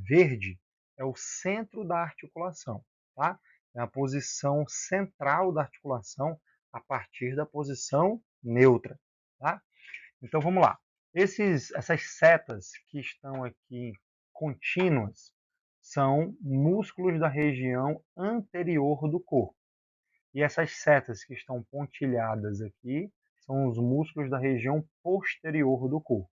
verde é o centro da articulação, tá? É a posição central da articulação a partir da posição neutra, tá? Então vamos lá. Essas setas que estão aqui contínuas são músculos da região anterior do corpo. E essas setas que estão pontilhadas aqui são os músculos da região posterior do corpo.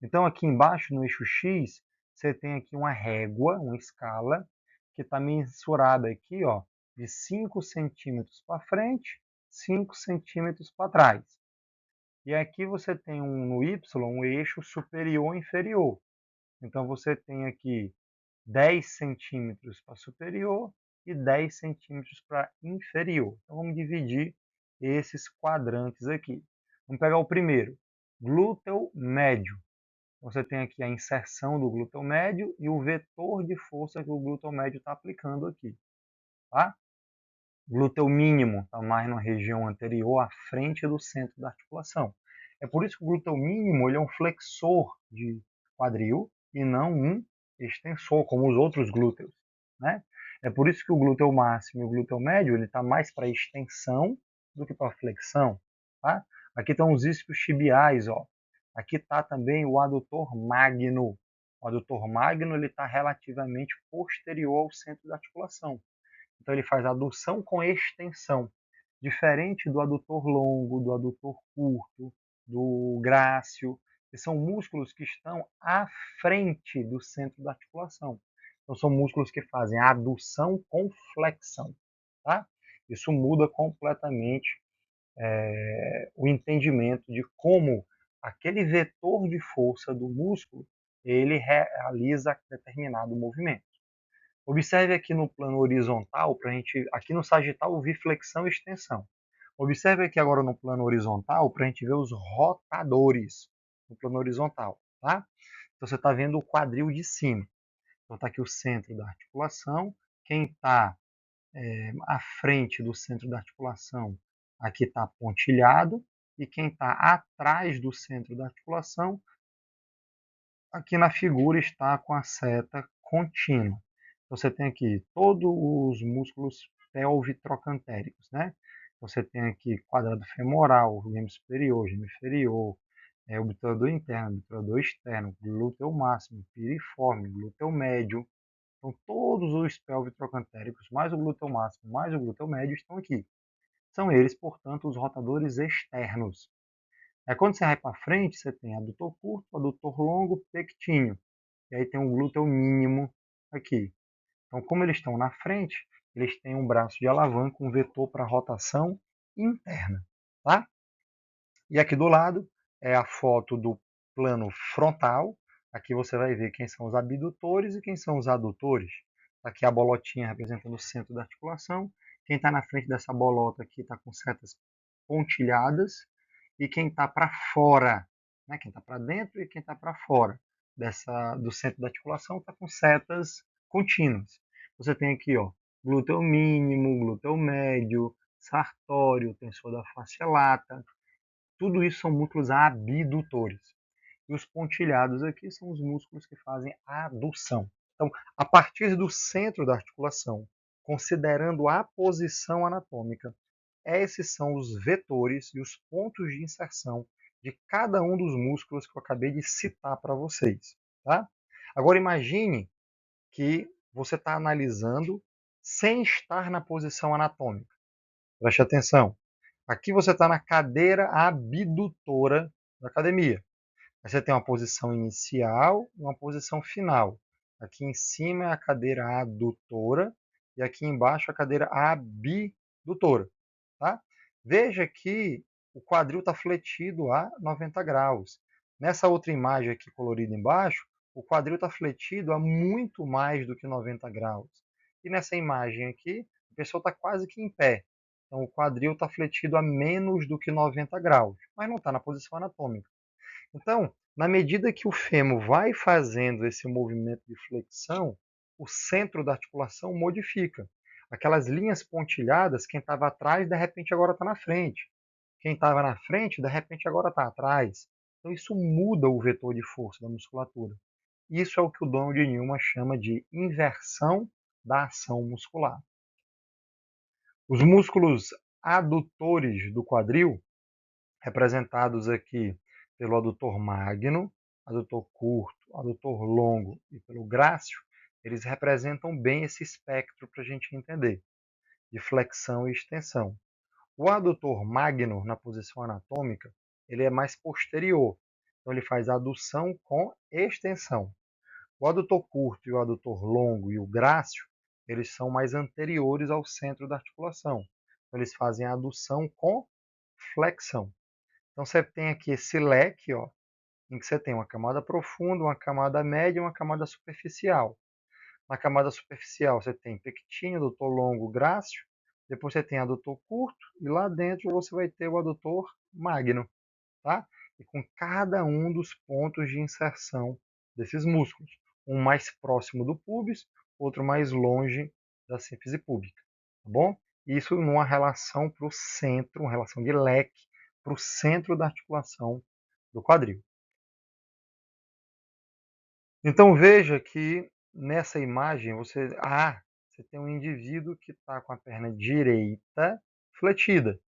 Então aqui embaixo no eixo X, você tem aqui uma régua, uma escala, que está mensurada aqui, ó, de 5 centímetros para frente, 5 centímetros para trás. E aqui você tem no Y um eixo superior e inferior. Então você tem aqui 10 centímetros para superior e 10 centímetros para inferior. Então vamos dividir esses quadrantes aqui. Vamos pegar o primeiro, glúteo médio. Você tem aqui a inserção do glúteo médio e o vetor de força que o glúteo médio está aplicando aqui. Tá? glúteo mínimo está mais na região anterior, à frente do centro da articulação. É por isso que o glúteo mínimo ele é um flexor de quadril e não um extensor, como os outros glúteos, né? É por isso que o glúteo máximo e o glúteo médio ele está mais para extensão do que para flexão, tá? Aqui estão os isquios tibiais, ó. Aqui está também o adutor magno. O adutor magno ele está relativamente posterior ao centro da articulação. Então ele faz adução com extensão, diferente do adutor longo, do adutor curto, do grácil, que são músculos que estão à frente do centro da articulação. Então são músculos que fazem adução com flexão, tá? Isso muda completamente o entendimento de como aquele vetor de força do músculo ele realiza determinado movimento. Observe aqui no plano horizontal, pra gente, aqui no sagital eu vi flexão e extensão. Observe aqui agora no plano horizontal para a gente ver os rotadores no plano horizontal, tá? Então você está vendo o quadril de cima. Então está aqui o centro da articulação. Quem está à frente do centro da articulação, aqui está pontilhado. E quem está atrás do centro da articulação, aqui na figura está com a seta contínua. Você tem aqui todos os músculos pelvitrocantéricos, né? Você tem aqui quadrado femoral, gêmeo superior, gêmeo inferior, obturador interno, obturador externo, glúteo máximo, piriforme, glúteo médio. Então, todos os pelvitrocantéricos, mais o glúteo máximo, mais o glúteo médio, estão aqui. São eles, portanto, os rotadores externos. Aí, quando você vai para frente, você tem adutor curto, adutor longo, pectíneo. E aí tem um glúteo mínimo aqui. Então, como eles estão na frente, eles têm um braço de alavanca, um vetor para rotação interna, tá? E aqui do lado é a foto do plano frontal. Aqui você vai ver quem são os abdutores e quem são os adutores. Aqui a bolotinha representando o centro da articulação. Quem está na frente dessa bolota aqui está com setas pontilhadas. E quem está para fora, né? Quem está para dentro e quem está para fora do centro da articulação está com setas contínuas. Você tem aqui, ó, glúteo mínimo, glúteo médio, sartório, tensor da face lata. Tudo isso são músculos abdutores. E os pontilhados aqui são os músculos que fazem a adução. Então, a partir do centro da articulação, considerando a posição anatômica, esses são os vetores e os pontos de inserção de cada um dos músculos que eu acabei de citar para vocês. Tá? Agora imagine que você está analisando sem estar na posição anatômica. Preste atenção. Aqui você está na cadeira abdutora da academia. Aí você tem uma posição inicial e uma posição final. Aqui em cima é a cadeira adutora e aqui embaixo a cadeira abdutora. Tá? Veja que o quadril está fletido a 90 graus. Nessa outra imagem aqui colorida embaixo, o quadril está fletido a muito mais do que 90 graus. E nessa imagem aqui, a pessoa está quase que em pé. Então, o quadril está fletido a menos do que 90 graus, mas não está na posição anatômica. Então, na medida que o fêmur vai fazendo esse movimento de flexão, o centro da articulação modifica. Aquelas linhas pontilhadas, quem estava atrás, de repente agora está na frente. Quem estava na frente, de repente agora está atrás. Então, isso muda o vetor de força da musculatura. Isso é o que o Donald Newman chama de inversão da ação muscular. Os músculos adutores do quadril, representados aqui pelo adutor magno, adutor curto, adutor longo e pelo grácil, eles representam bem esse espectro para a gente entender, de flexão e extensão. O adutor magno, na posição anatômica, ele é mais posterior, então ele faz adução com extensão. O adutor curto e o adutor longo e o grácil, eles são mais anteriores ao centro da articulação. Então, eles fazem adução com flexão. Então, você tem aqui esse leque, ó, em que você tem uma camada profunda, uma camada média e uma camada superficial. Na camada superficial, você tem pectíneo, adutor longo, grácil. Depois você tem adutor curto e lá dentro você vai ter o adutor magno, tá? E com cada um dos pontos de inserção desses músculos. Um mais próximo do púbis, outro mais longe da síntese púbica, tá bom? Isso numa relação para o centro, uma relação de leque para o centro da articulação do quadril. Então veja que nessa imagem você tem um indivíduo que está com a perna direita fletida.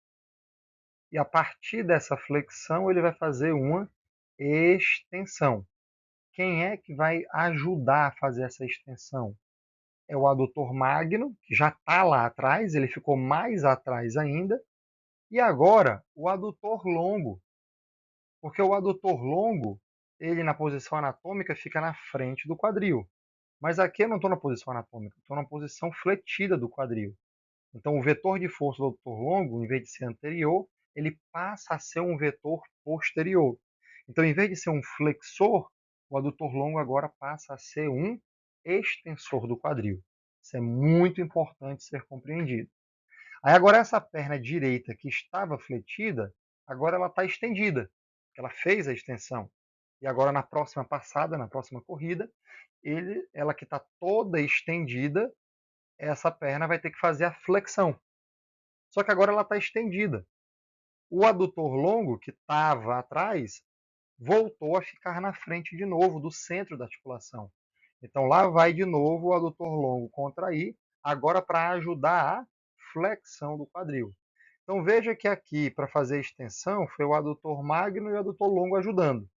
E a partir dessa flexão ele vai fazer uma extensão. Quem é que vai ajudar a fazer essa extensão? É o adutor magno, que já está lá atrás, ele ficou mais atrás ainda. E agora, o adutor longo, porque o adutor longo, ele na posição anatômica fica na frente do quadril. Mas aqui eu não estou na posição anatômica, estou na posição fletida do quadril. Então, o vetor de força do adutor longo, em vez de ser anterior, ele passa a ser um vetor posterior. Então, em vez de ser um flexor, o adutor longo agora passa a ser um extensor do quadril. Isso é muito importante ser compreendido. Aí agora essa perna direita que estava fletida, agora ela está estendida. Ela fez a extensão. E agora na próxima passada, na próxima corrida, ela que está toda estendida, essa perna vai ter que fazer a flexão. Só que agora ela está estendida. O adutor longo, que estava atrás, voltou a ficar na frente de novo, do centro da articulação. Então lá vai de novo o adutor longo contrair, agora para ajudar a flexão do quadril. Então veja que aqui, para fazer a extensão, foi o adutor magno e o adutor longo ajudando.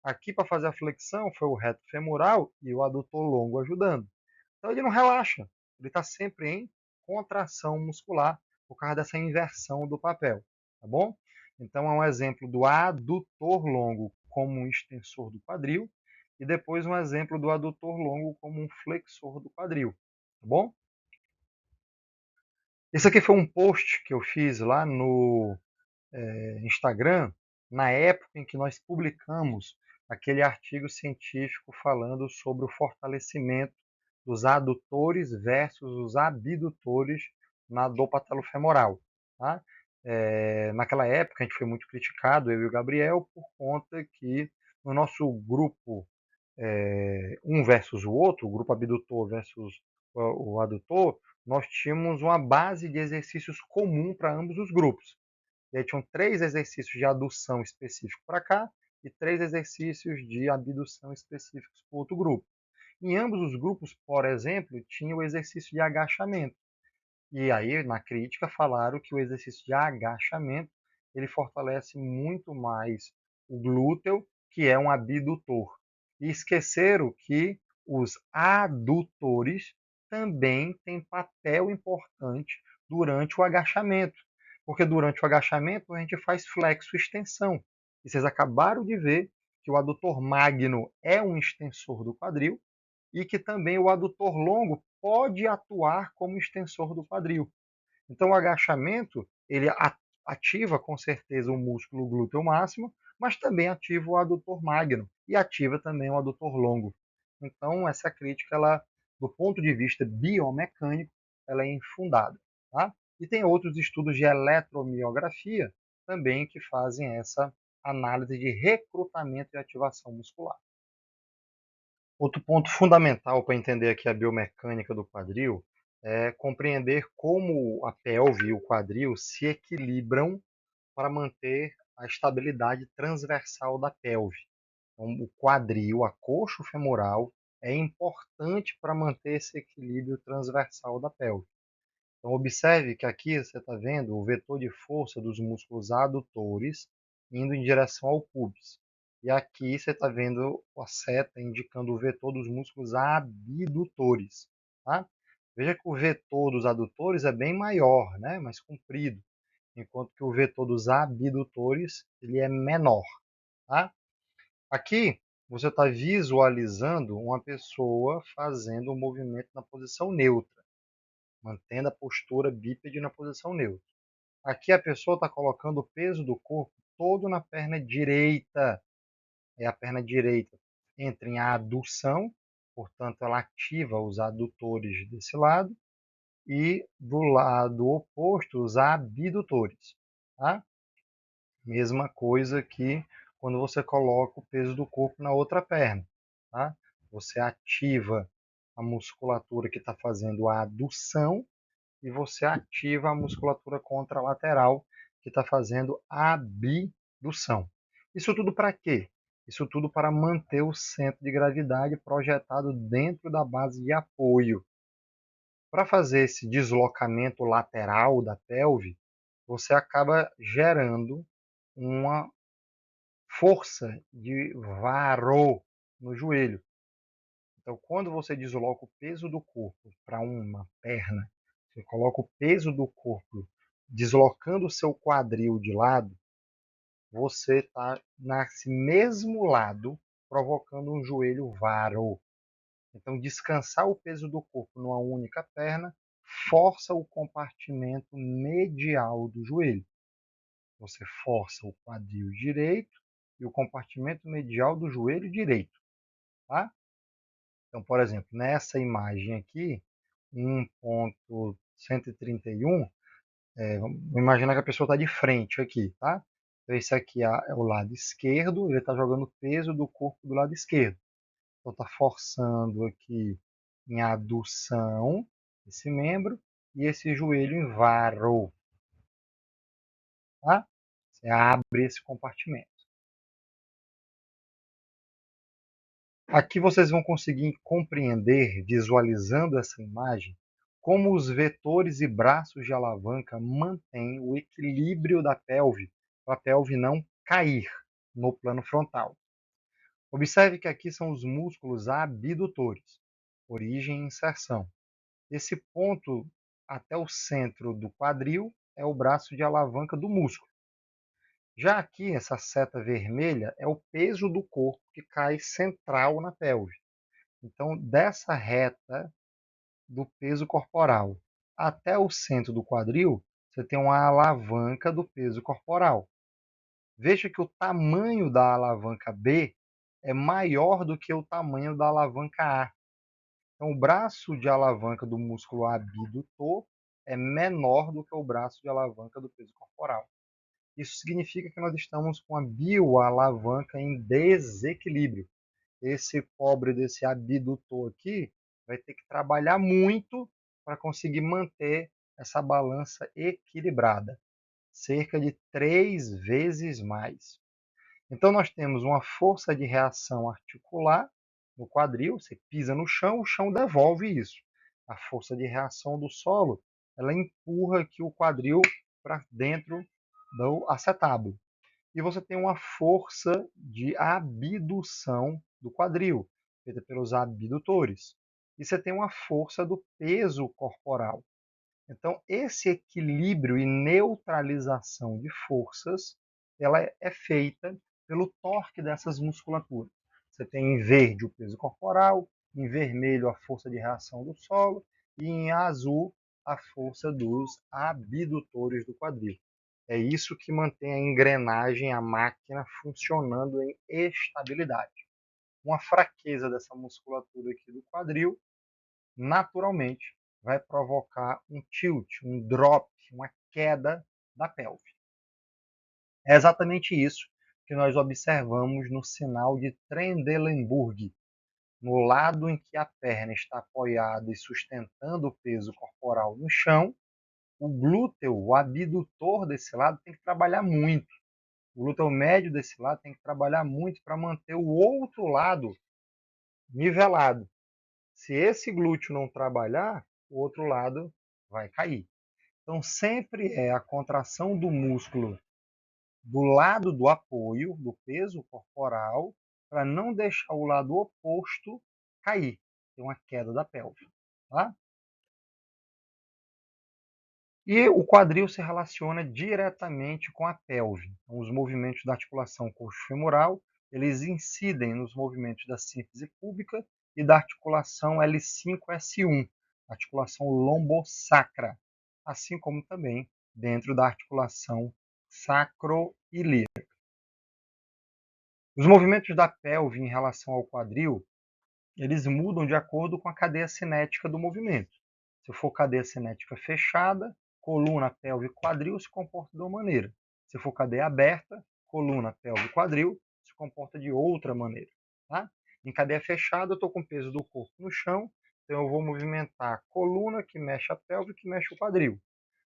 Aqui, para fazer a flexão, foi o reto femoral e o adutor longo ajudando. Então ele não relaxa, ele está sempre em contração muscular por causa dessa inversão do papel, tá bom? Então é um exemplo do adutor longo como um extensor do quadril e depois um exemplo do adutor longo como um flexor do quadril, tá bom? Esse aqui foi um post que eu fiz lá no Instagram, na época em que nós publicamos aquele artigo científico falando sobre o fortalecimento dos adutores versus os abdutores na dor patelofemoral. Tá? Naquela época a gente foi muito criticado, eu e o Gabriel, por conta que no nosso grupo um versus o outro, o grupo abdutor versus o adutor, nós tínhamos uma base de exercícios comum para ambos os grupos. E aí tinham 3 exercícios de adução específicos para cá e 3 exercícios de abdução específicos para o outro grupo. Em ambos os grupos, por exemplo, tinha o exercício de agachamento. E aí, na crítica, falaram que o exercício de agachamento ele fortalece muito mais o glúteo, que é um abdutor. E esqueceram que os adutores também têm papel importante durante o agachamento. Porque durante o agachamento a gente faz flexo-extensão. E vocês acabaram de ver que o adutor magno é um extensor do quadril e que também o adutor longo pode atuar como extensor do quadril. Então, o agachamento ele ativa com certeza o músculo glúteo máximo, mas também ativa o adutor magno e ativa também o adutor longo. Então, essa crítica, ela, do ponto de vista biomecânico, ela é infundada. Tá? E tem outros estudos de eletromiografia também que fazem essa análise de recrutamento e ativação muscular. Outro ponto fundamental para entender aqui a biomecânica do quadril é compreender como a pelve e o quadril se equilibram para manter a estabilidade transversal da pelve. Então, o quadril, a coxa femoral, é importante para manter esse equilíbrio transversal da pelve. Então, observe que aqui você está vendo o vetor de força dos músculos adutores indo em direção ao pubis. E aqui você está vendo a seta indicando o vetor dos músculos abdutores. Tá? Veja que o vetor dos adutores é bem maior, né? Mais comprido, enquanto que o vetor dos abdutores ele é menor. Tá? Aqui você está visualizando uma pessoa fazendo um movimento na posição neutra, mantendo a postura bípede na posição neutra. Aqui a pessoa está colocando o peso do corpo todo na perna direita. A perna direita entra em adução, portanto ela ativa os adutores desse lado, e do lado oposto os abdutores. Tá? Mesma coisa que quando você coloca o peso do corpo na outra perna. Tá? Você ativa a musculatura que está fazendo a adução e você ativa a musculatura contralateral que está fazendo a abdução. Isso tudo para quê? Isso tudo para manter o centro de gravidade projetado dentro da base de apoio. Para fazer esse deslocamento lateral da pelve, você acaba gerando uma força de varô no joelho. Então, quando você desloca o peso do corpo para uma perna, você coloca o peso do corpo deslocando o seu quadril de lado, você está nesse mesmo lado provocando um joelho varo. Então, descansar o peso do corpo numa única perna força o compartimento medial do joelho. Você força o quadril direito e o compartimento medial do joelho direito, tá? Então, por exemplo, nessa imagem aqui, 1.131, vamos imaginar que a pessoa está de frente aqui, tá? Então, esse aqui é o lado esquerdo, ele está jogando peso do corpo do lado esquerdo. Então, está forçando aqui em adução esse membro e esse joelho em varo, tá? Você abre esse compartimento. Aqui vocês vão conseguir compreender, visualizando essa imagem, como os vetores e braços de alavanca mantêm o equilíbrio da pelve, para a pelve não cair no plano frontal. Observe que aqui são os músculos abdutores, origem e inserção. Esse ponto até o centro do quadril é o braço de alavanca do músculo. Já aqui, essa seta vermelha é o peso do corpo que cai central na pelve. Então, dessa reta do peso corporal até o centro do quadril, você tem uma alavanca do peso corporal. Veja que o tamanho da alavanca B é maior do que o tamanho da alavanca A. Então, o braço de alavanca do músculo abdutor é menor do que o braço de alavanca do peso corporal. Isso significa que nós estamos com a bioalavanca em desequilíbrio. Esse pobre desse abdutor aqui vai ter que trabalhar muito para conseguir manter essa balança equilibrada, cerca de 3 vezes mais. Então, nós temos uma força de reação articular no quadril, você pisa no chão, o chão devolve isso. A força de reação do solo, ela empurra aqui o quadril para dentro do acetábulo. E você tem uma força de abdução do quadril, feita pelos abdutores. E você tem uma força do peso corporal. Então, esse equilíbrio e neutralização de forças, ela é feita pelo torque dessas musculaturas. Você tem em verde o peso corporal, em vermelho a força de reação do solo e em azul a força dos abdutores do quadril. É isso que mantém a engrenagem, a máquina funcionando em estabilidade. Uma fraqueza dessa musculatura aqui do quadril, naturalmente, vai provocar um tilt, um drop, uma queda da pelve. É exatamente isso que nós observamos no sinal de Trendelenburg. No lado em que a perna está apoiada e sustentando o peso corporal no chão, o glúteo, o abdutor desse lado, tem que trabalhar muito. O glúteo médio desse lado tem que trabalhar muito para manter o outro lado nivelado. Se esse glúteo não trabalhar, o outro lado vai cair. Então, sempre é a contração do músculo do lado do apoio, do peso corporal, para não deixar o lado oposto cair. Tem uma queda da pelve. Tá? E o quadril se relaciona diretamente com a pelve. Então, os movimentos da articulação coxo-femoral, eles incidem nos movimentos da síntese púbica e da articulação L5-S1, articulação lombosacra, assim como também dentro da articulação sacroiliaca. Os movimentos da pelve em relação ao quadril, eles mudam de acordo com a cadeia cinética do movimento. Se for cadeia cinética fechada, coluna, pelve, quadril se comporta de uma maneira. Se for cadeia aberta, coluna, pelve, quadril se comporta de outra maneira. Tá? Em cadeia fechada, eu estou com o peso do corpo no chão Então, eu vou movimentar a coluna, que mexe a pelve, que mexe o quadril.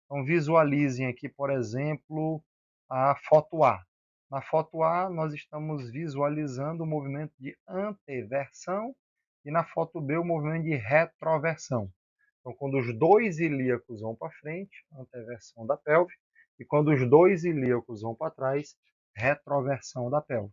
Então, visualizem aqui, por exemplo, a foto A. Na foto A, nós estamos visualizando o movimento de anteversão e na foto B, o movimento de retroversão. Então, quando os dois ilíacos vão para frente, anteversão da pelve, e quando os dois ilíacos vão para trás, retroversão da pelve.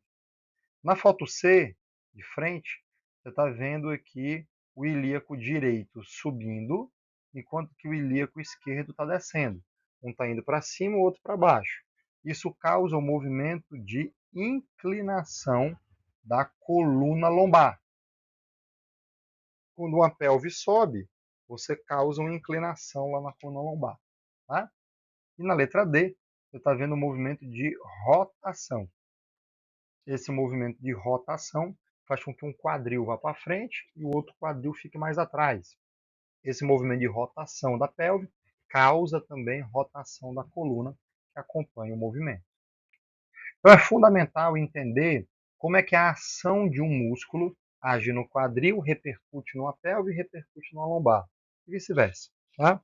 Na foto C, de frente, você está vendo aqui o ilíaco direito subindo, enquanto que o ilíaco esquerdo está descendo. Um está indo para cima, o outro para baixo. Isso causa um movimento de inclinação da coluna lombar. Quando uma pelve sobe, você causa uma inclinação lá na coluna lombar. Tá? E na letra D, você está vendo o movimento de rotação. Esse movimento de rotação faz com que um quadril vá para frente e o outro quadril fique mais atrás. Esse movimento de rotação da pelve causa também rotação da coluna que acompanha o movimento. Então é fundamental entender como é que a ação de um músculo age no quadril, repercute numa pelve e repercute numa lombar, e vice-versa. Tá?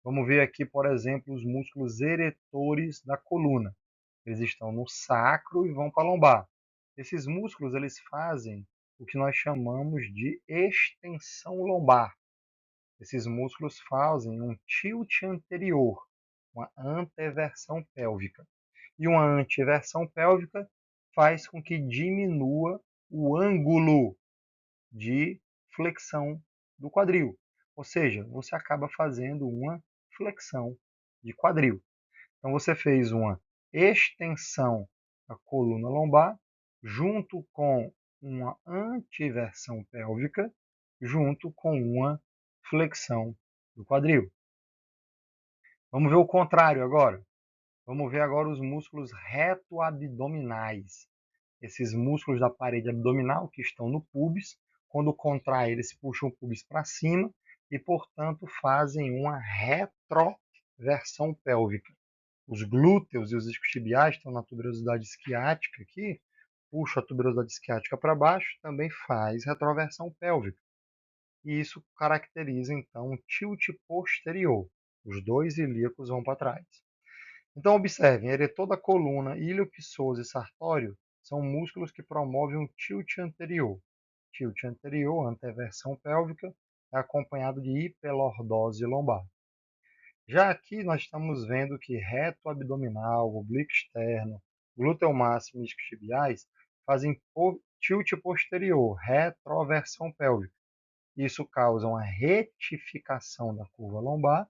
Vamos ver aqui, por exemplo, os músculos eretores da coluna. Eles estão no sacro e vão para a lombar. Esses músculos eles fazem o que nós chamamos de extensão lombar. Esses músculos fazem um tilt anterior, uma anteversão pélvica. E uma anteversão pélvica faz com que diminua o ângulo de flexão do quadril. Ou seja, você acaba fazendo uma flexão de quadril. Então, você fez uma extensão da coluna lombar, junto com uma antiversão pélvica, junto com uma flexão do quadril. Vamos ver o contrário agora. Vamos ver agora os músculos retoabdominais. Esses músculos da parede abdominal que estão no pubis, quando contraem, eles puxam o pubis para cima e, portanto, fazem uma retroversão pélvica. Os glúteos e os isquiotibiais estão na tuberosidade isquiática aqui, puxa a tuberosidade isquiática para baixo, também faz retroversão pélvica. E isso caracteriza, então, um tilt posterior. Os dois ilíacos vão para trás. Então, observem, eretor da coluna, ilho psoas e sartório são músculos que promovem um tilt anterior. Tilt anterior, anteversão pélvica, é acompanhado de hiperlordose lombar. Já aqui nós estamos vendo que reto abdominal, oblíquo externo, glúteo máximo e isquiotibiais fazem tilt posterior, retroversão pélvica. Isso causa uma retificação da curva lombar,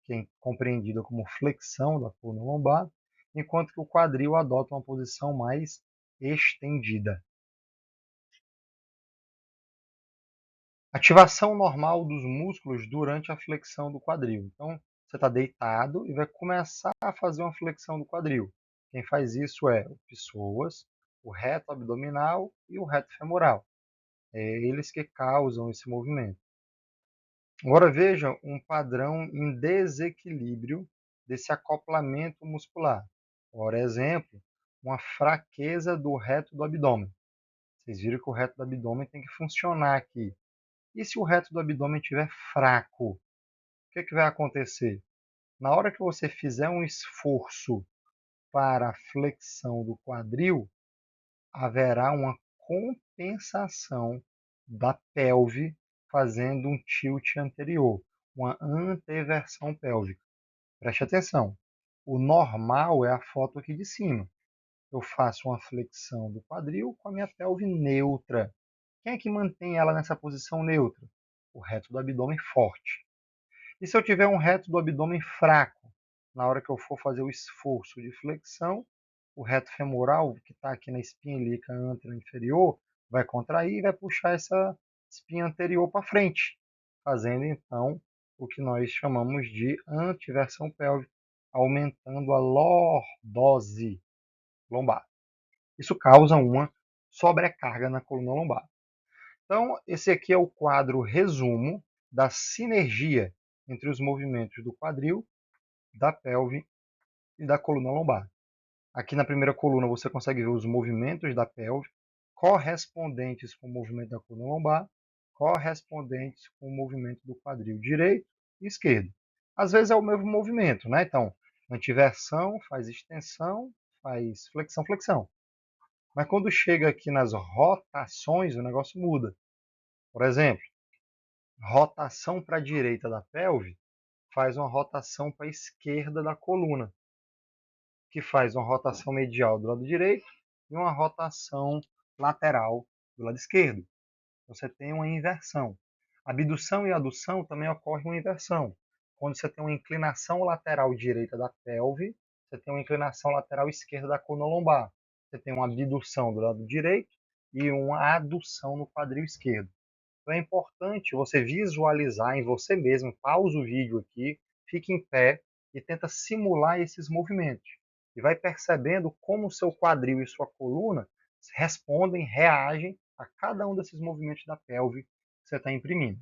que é compreendida como flexão da coluna lombar, enquanto que o quadril adota uma posição mais estendida. Ativação normal dos músculos durante a flexão do quadril. Então, você está deitado e vai começar a fazer uma flexão do quadril. Quem faz isso é o psoas, o reto abdominal e o reto femoral. É eles que causam esse movimento. Agora veja um padrão em desequilíbrio desse acoplamento muscular. Por exemplo, uma fraqueza do reto do abdômen. Vocês viram que o reto do abdômen tem que funcionar aqui. E se o reto do abdômen estiver fraco, o que vai acontecer? Na hora que você fizer um esforço para a flexão do quadril, haverá uma compensação da pelve fazendo um tilt anterior, uma anteversão pélvica. Preste atenção. O normal é a foto aqui de cima. Eu faço uma flexão do quadril com a minha pelve neutra. Quem é que mantém ela nessa posição neutra? O reto do abdômen forte. E se eu tiver um reto do abdômen fraco, na hora que eu for fazer o esforço de flexão, o reto femoral, que está aqui na espinha ilíaca anterior, vai contrair e vai puxar essa espinha anterior para frente, fazendo então o que nós chamamos de antiversão pélvica, aumentando a lordose lombar. Isso causa uma sobrecarga na coluna lombar. Então, esse aqui é o quadro resumo da sinergia entre os movimentos do quadril, da pelve e da coluna lombar. Aqui na primeira coluna você consegue ver os movimentos da pelve correspondentes com o movimento da coluna lombar. correspondentes com o movimento do quadril direito e esquerdo. Às vezes é o mesmo movimento, né? Então, antiversão faz extensão, faz flexão, flexão. Mas quando chega aqui nas rotações, o negócio muda. Por exemplo, rotação para a direita da pelve faz uma rotação para a esquerda da coluna, que faz uma rotação medial do lado direito e uma rotação lateral do lado esquerdo. Você tem uma inversão. Abdução e adução também ocorre uma inversão. Quando você tem uma inclinação lateral direita da pelve, você tem uma inclinação lateral esquerda da coluna lombar. Você tem uma abdução do lado direito e uma adução no quadril esquerdo. Então é importante você visualizar em você mesmo, pausa o vídeo aqui, fique em pé e tenta simular esses movimentos. E vai percebendo como o seu quadril e sua coluna respondem, reagem a cada um desses movimentos da pelve que você está imprimindo.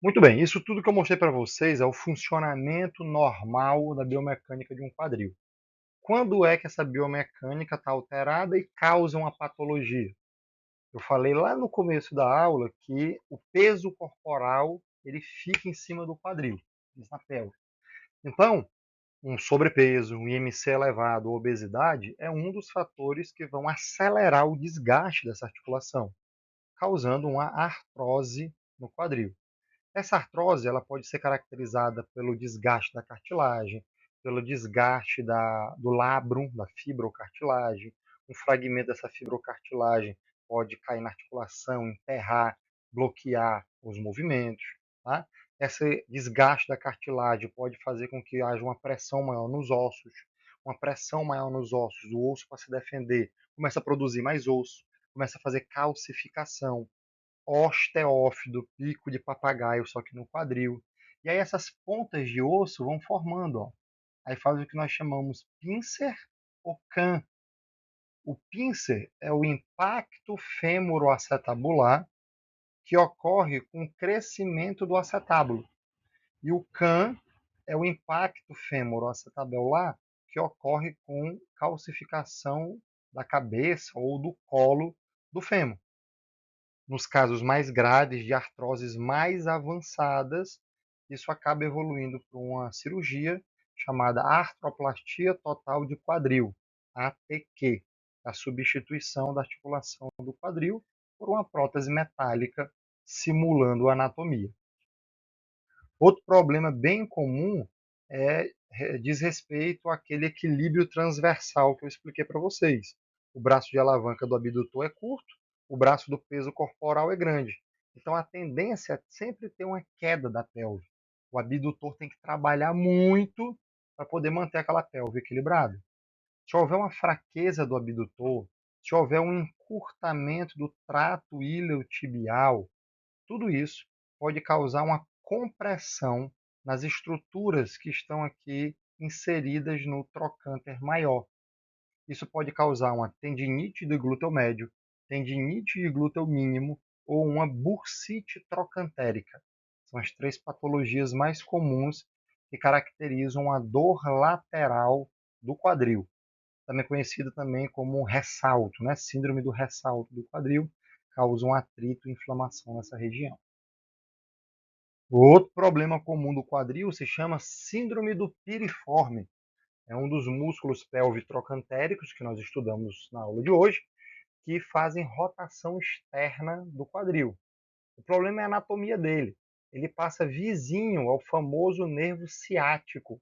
Muito bem, isso tudo que eu mostrei para vocês é o funcionamento normal da biomecânica de um quadril. Quando é que essa biomecânica está alterada e causa uma patologia? Eu falei lá no começo da aula que o peso corporal ele fica em cima do quadril, na pelve. Então, um sobrepeso, um IMC elevado, obesidade é um dos fatores que vão acelerar o desgaste dessa articulação, causando uma artrose no quadril. Essa artrose ela pode ser caracterizada pelo desgaste da cartilagem, pelo desgaste do labrum, da fibrocartilagem. Um fragmento dessa fibrocartilagem pode cair na articulação, emperrar, bloquear os movimentos. Tá? Esse desgaste da cartilagem pode fazer com que haja uma pressão maior nos ossos. Uma pressão maior nos ossos, o osso para se defender começa a produzir mais osso, começa a fazer calcificação, osteófito, pico de papagaio, só que no quadril. E aí essas pontas de osso vão formando, ó. Aí faz o que nós chamamos pincer ou can. O pincer é o impacto fêmuro-acetabular que ocorre com o crescimento do acetábulo. E o can é o impacto fêmuro-acetabular que ocorre com calcificação da cabeça ou do colo do fêmur. Nos casos mais graves, de artroses mais avançadas, isso acaba evoluindo para uma cirurgia chamada artroplastia total de quadril, ATQ, a substituição da articulação do quadril por uma prótese metálica simulando a anatomia. Outro problema bem comum diz respeito àquele equilíbrio transversal que eu expliquei para vocês. O braço de alavanca do abdutor é curto, o braço do peso corporal é grande. Então a tendência é sempre ter uma queda da pelve. O abdutor tem que trabalhar muito para poder manter aquela pelve equilibrada. Se houver uma fraqueza do abdutor, se houver um encurtamento do trato iliotibial, tudo isso pode causar uma compressão nas estruturas que estão aqui inseridas no trocânter maior. Isso pode causar uma tendinite do glúteo médio, tendinite de glúteo mínimo ou uma bursite trocantérica. São as três patologias mais comuns que caracterizam a dor lateral do quadril, também conhecida também como ressalto, né? Síndrome do ressalto do quadril, causa um atrito e inflamação nessa região. O outro problema comum do quadril se chama síndrome do piriforme. É um dos músculos pelvitrocantéricos que nós estudamos na aula de hoje, que fazem rotação externa do quadril. O problema é a anatomia dele. Ele passa vizinho ao famoso nervo ciático.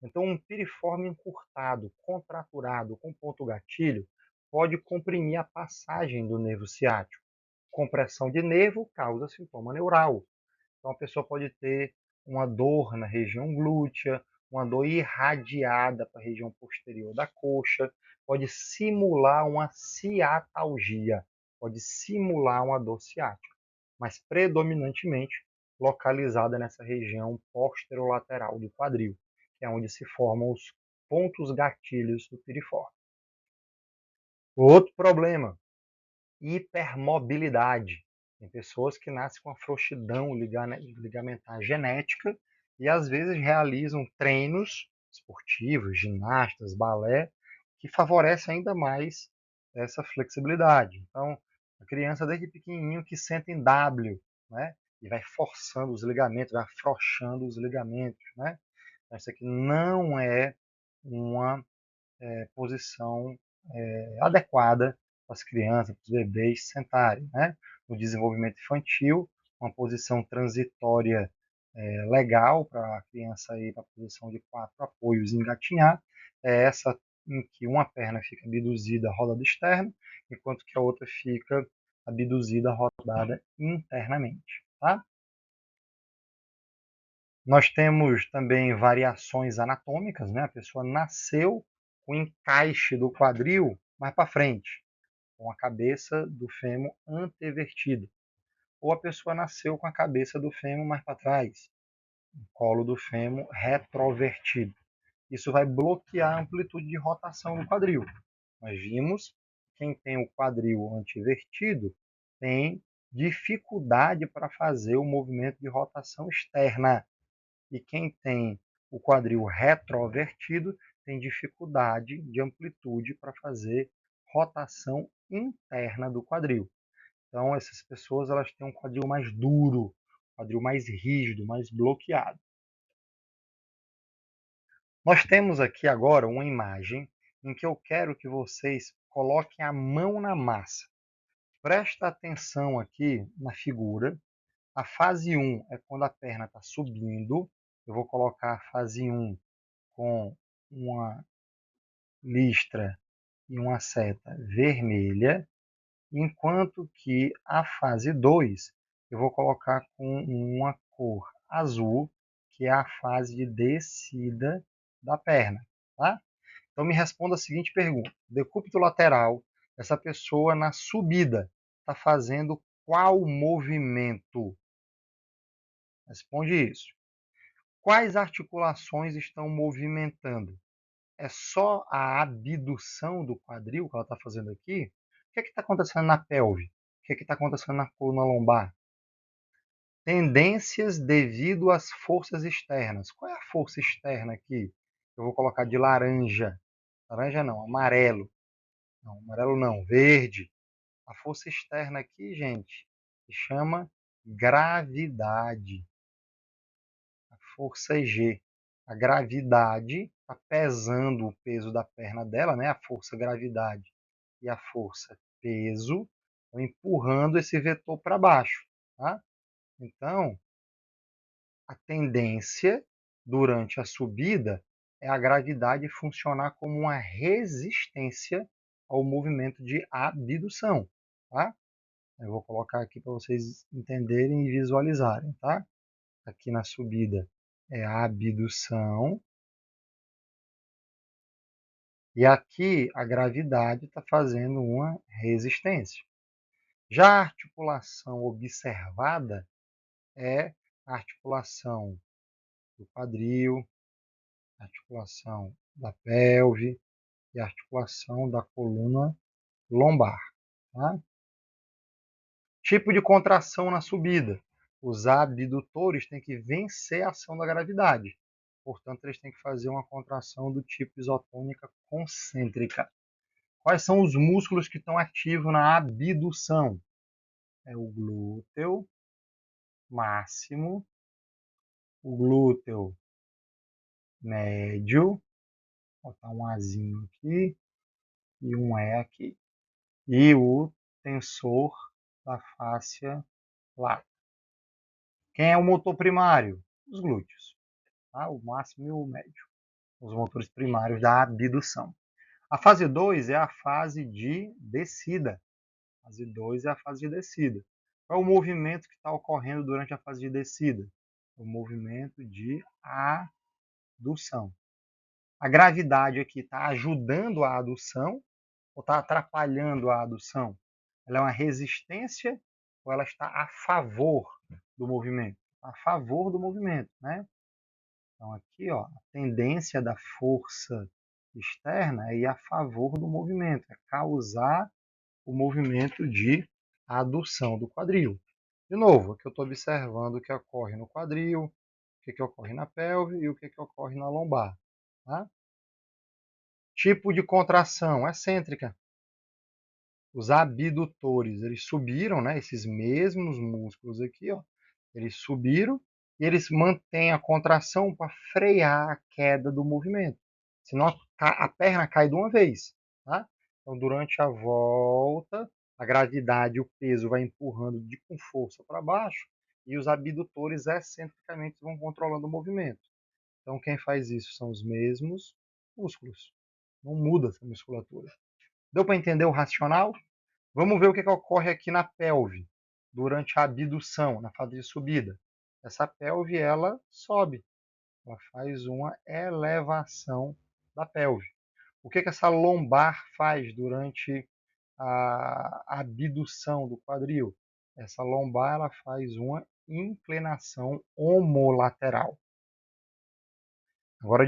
Então, um piriforme encurtado, contraturado, com ponto gatilho, pode comprimir a passagem do nervo ciático. Compressão de nervo causa sintoma neural. Então, a pessoa pode ter uma dor na região glútea, uma dor irradiada para a região posterior da coxa, pode simular uma ciatalgia, pode simular uma dor ciática, mas predominantemente localizada nessa região posterolateral do quadril, que é onde se formam os pontos gatilhos do piriforme. Outro problema, hipermobilidade. Tem pessoas que nascem com a frouxidão ligamentar genética e às vezes realizam treinos esportivos, ginastas, balé, que favorecem ainda mais essa flexibilidade. Então, A criança desde pequenininho que senta em W, né? E vai forçando os ligamentos, vai afrouxando os ligamentos, né? Então, isso aqui não é uma posição adequada para as crianças, para os bebês sentarem, né? No desenvolvimento infantil, uma posição transitória legal para a criança ir para a posição de 4 apoios e engatinhar, é essa em que uma perna fica abduzida, rodada externa, enquanto que a outra fica abduzida, rodada internamente, tá? Nós temos também variações anatômicas, né? A pessoa nasceu com o encaixe do quadril mais para frente, com a cabeça do fêmur antevertida. Ou a pessoa nasceu com a cabeça do fêmur mais para trás, o colo do fêmur retrovertido. Isso vai bloquear a amplitude de rotação do quadril. Nós vimos que quem tem o quadril antevertido tem dificuldade para fazer o movimento de rotação externa. E quem tem o quadril retrovertido tem dificuldade de amplitude para fazer rotação interna do quadril. Então, essas pessoas elas têm um quadril mais duro, um quadril mais rígido, mais bloqueado. Nós temos aqui agora uma imagem em que eu quero que vocês coloquem a mão na massa. Presta atenção aqui na figura. A fase 1 é quando a perna está subindo. Eu vou colocar a fase 1 com uma listra e uma seta vermelha, enquanto que a fase 2 eu vou colocar com uma cor azul, que é a fase de descida da perna. Tá? Então me responda a seguinte pergunta: decúbito lateral, essa pessoa na subida está fazendo qual movimento? Responde isso. Quais articulações estão movimentando? É só a abdução do quadril que ela está fazendo aqui? O que está acontecendo na pelve? O que está acontecendo na coluna lombar? Tendências devido às forças externas. Qual é a força externa aqui? Eu vou colocar de laranja. Laranja não, amarelo. Não, amarelo não, verde. A força externa aqui, gente, se chama gravidade. A força G. A gravidade está pesando o peso da perna dela, né? A força gravidade e a força peso estão empurrando esse vetor para baixo, tá? Então, a tendência durante a subida é a gravidade funcionar como uma resistência ao movimento de abdução, tá? Eu vou colocar aqui para vocês entenderem e visualizarem, tá? Aqui na subida é a abdução. E aqui a gravidade está fazendo uma resistência. Já a articulação observada é a articulação do quadril, a articulação da pelve e a articulação da coluna lombar. Tá? Tipo de contração na subida. Os abdutores têm que vencer a ação da gravidade. Portanto, eles têm que fazer uma contração do tipo isotônica concêntrica. Quais são os músculos que estão ativos na abdução? É o glúteo máximo, o glúteo médio, vou botar um Azinho aqui e um E aqui, e o tensor da fáscia lata. Quem é o motor primário? Os glúteos, tá? O máximo e o médio, os motores primários da abdução. A fase 2 é a fase de descida. A fase 2 é a fase de descida. Qual é o movimento que está ocorrendo durante a fase de descida? O movimento de adução. A gravidade aqui está ajudando a adução ou está atrapalhando a adução? Ela é uma resistência ou ela está a favor do movimento? A favor do movimento, né? Então aqui, ó, a tendência da força externa é ir a favor do movimento, é causar o movimento de adução do quadril. De novo, aqui eu estou observando o que ocorre no quadril, o que ocorre na pelve e o que ocorre na lombar. Tá? Tipo de contração excêntrica. os abdutores, eles subiram, né? Esses mesmos músculos aqui, ó, eles subiram e eles mantêm a contração para frear a queda do movimento. Senão a perna cai de uma vez, tá? Então, durante a volta, a gravidade e o peso vai empurrando com força para baixo e os abdutores excentricamente vão controlando o movimento. Então, quem faz isso são os mesmos músculos. Não muda essa musculatura. Deu para entender o racional? Vamos ver o que ocorre aqui na pelve, durante a abdução, na fase de subida. Essa pelve, ela sobe, ela faz uma elevação da pelve. O que essa lombar faz durante a abdução do quadril? Essa lombar, ela faz uma inclinação homolateral. Agora,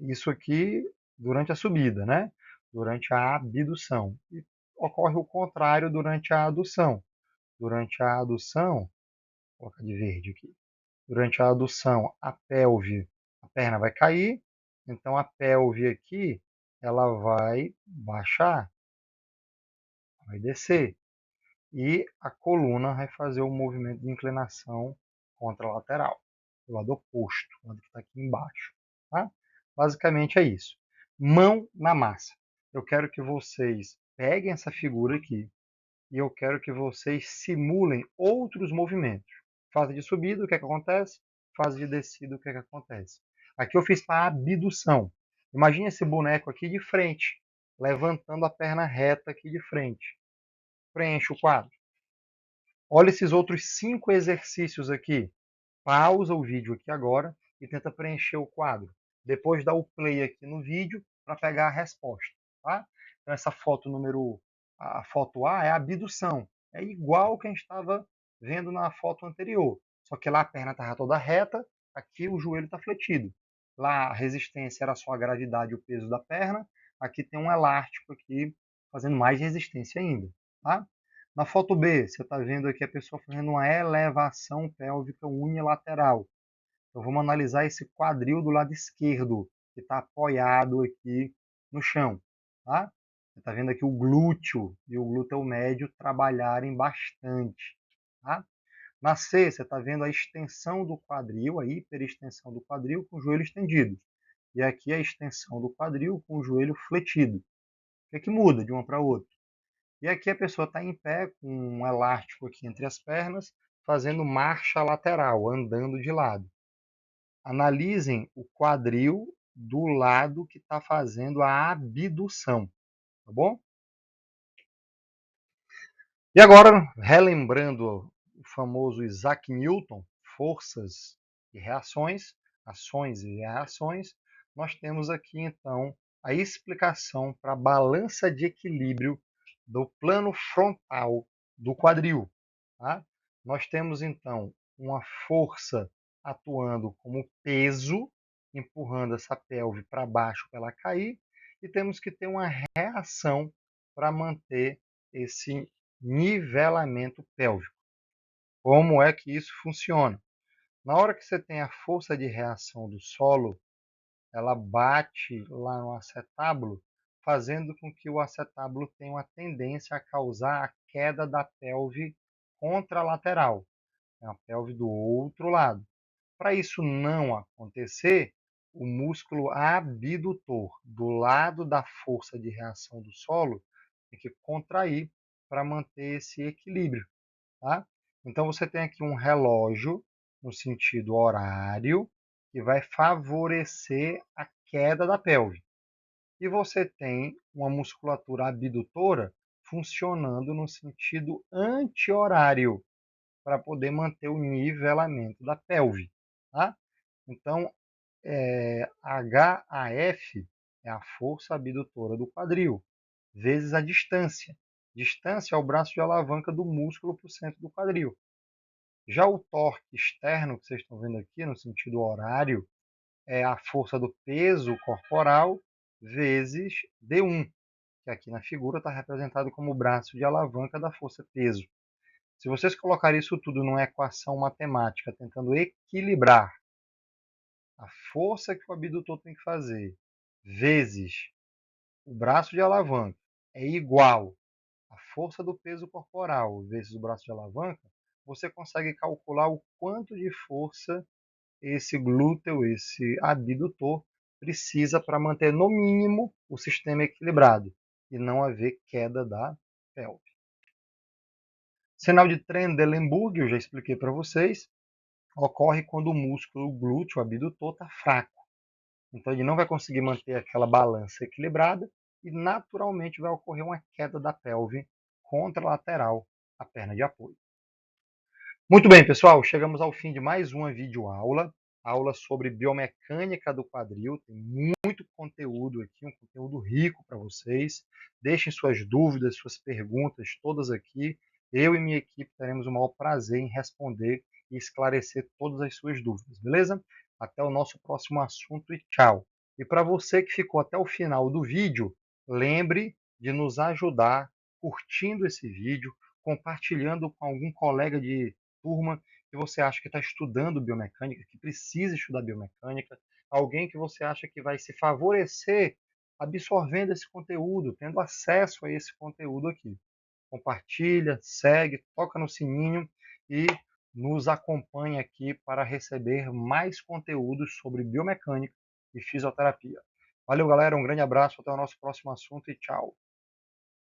isso aqui durante a subida, né? Durante a abdução. E ocorre o contrário durante a adução. Durante a adução, vou colocar de verde aqui. Durante a adução, a pelve, a perna vai cair, então a pelve aqui, ela vai baixar, vai descer. E a coluna vai fazer o movimento de inclinação contralateral, do lado oposto, o lado que está aqui embaixo. Tá? Basicamente é isso. Mão na massa. Eu quero que vocês peguem essa figura aqui, e eu quero que vocês simulem outros movimentos. Fase de subida, o que acontece? Fase de descida, o que acontece? Aqui eu fiz para abdução. Imagine esse boneco aqui de frente, levantando a perna reta aqui de frente. Preenche o quadro. Olha esses outros 5 exercícios aqui. Pausa o vídeo aqui agora e tenta preencher o quadro. Depois dá o play aqui no vídeo para pegar a resposta. Tá? Então essa foto a foto A é a abdução. É igual que a gente estava vendo na foto anterior. Só que lá a perna estava toda reta, aqui o joelho está fletido. Lá a resistência era só a gravidade e o peso da perna. Aqui tem um elástico aqui fazendo mais resistência ainda. Tá? Na foto B, você está vendo aqui a pessoa fazendo uma elevação pélvica unilateral. Então, vamos analisar esse quadril do lado esquerdo, que está apoiado aqui no chão. Tá? Você está vendo aqui o glúteo e o glúteo médio trabalharem bastante. Tá? Na C, você está vendo a extensão do quadril, a hiperextensão do quadril com o joelho estendido. E aqui a extensão do quadril com o joelho fletido. O que muda de uma para outra? E aqui a pessoa está em pé, com um elástico aqui entre as pernas, fazendo marcha lateral, andando de lado. Analisem o quadril do lado que está fazendo a abdução, tá bom? E agora, relembrando o famoso Isaac Newton, forças e reações, ações e reações, nós temos aqui então a explicação para a balança de equilíbrio do plano frontal do quadril. Tá? Nós temos então uma força atuando como peso, empurrando essa pelve para baixo para ela cair, e temos que ter uma reação para manter esse nivelamento pélvico. Como é que isso funciona? Na hora que você tem a força de reação do solo, ela bate lá no acetábulo, fazendo com que o acetábulo tenha uma tendência a causar a queda da pelve contralateral, a pelve do outro lado. Para isso não acontecer, o músculo abdutor do lado da força de reação do solo tem que contrair para manter esse equilíbrio. Tá? Então você tem aqui um relógio no sentido horário que vai favorecer a queda da pelve. E você tem uma musculatura abdutora funcionando no sentido anti-horário para poder manter o nivelamento da pelve. Tá? Então, HAF é a força abdutora do quadril, vezes a distância. Distância é o braço de alavanca do músculo para o centro do quadril. Já o torque externo, que vocês estão vendo aqui, no sentido horário, é a força do peso corporal vezes D1, que aqui na figura está representado como o braço de alavanca da força peso. Se vocês colocarem isso tudo numa equação matemática, tentando equilibrar a força que o abdutor tem que fazer vezes o braço de alavanca é igual à força do peso corporal vezes o braço de alavanca, você consegue calcular o quanto de força esse glúteo, esse abdutor, precisa para manter no mínimo o sistema equilibrado e não haver queda da pelve. Sinal de Trendelenburg, eu já expliquei para vocês, ocorre quando o músculo glúteo abdutor está fraco. Então ele não vai conseguir manter aquela balança equilibrada e naturalmente vai ocorrer uma queda da pelve contralateral à perna de apoio. Muito bem, pessoal, chegamos ao fim de mais uma videoaula, aula sobre biomecânica do quadril. Tem muito conteúdo aqui, um conteúdo rico para vocês. Deixem suas dúvidas, suas perguntas todas aqui. Eu e minha equipe teremos o maior prazer em responder e esclarecer todas as suas dúvidas, beleza? Até o nosso próximo assunto e tchau. E para você que ficou até o final do vídeo, lembre de nos ajudar curtindo esse vídeo, compartilhando com algum colega de turma que você acha que está estudando biomecânica, que precisa estudar biomecânica, alguém que você acha que vai se favorecer absorvendo esse conteúdo, tendo acesso a esse conteúdo aqui. Compartilha, segue, toca no sininho e nos acompanha aqui para receber mais conteúdos sobre biomecânica e fisioterapia. Valeu, galera, um grande abraço, até o nosso próximo assunto e tchau!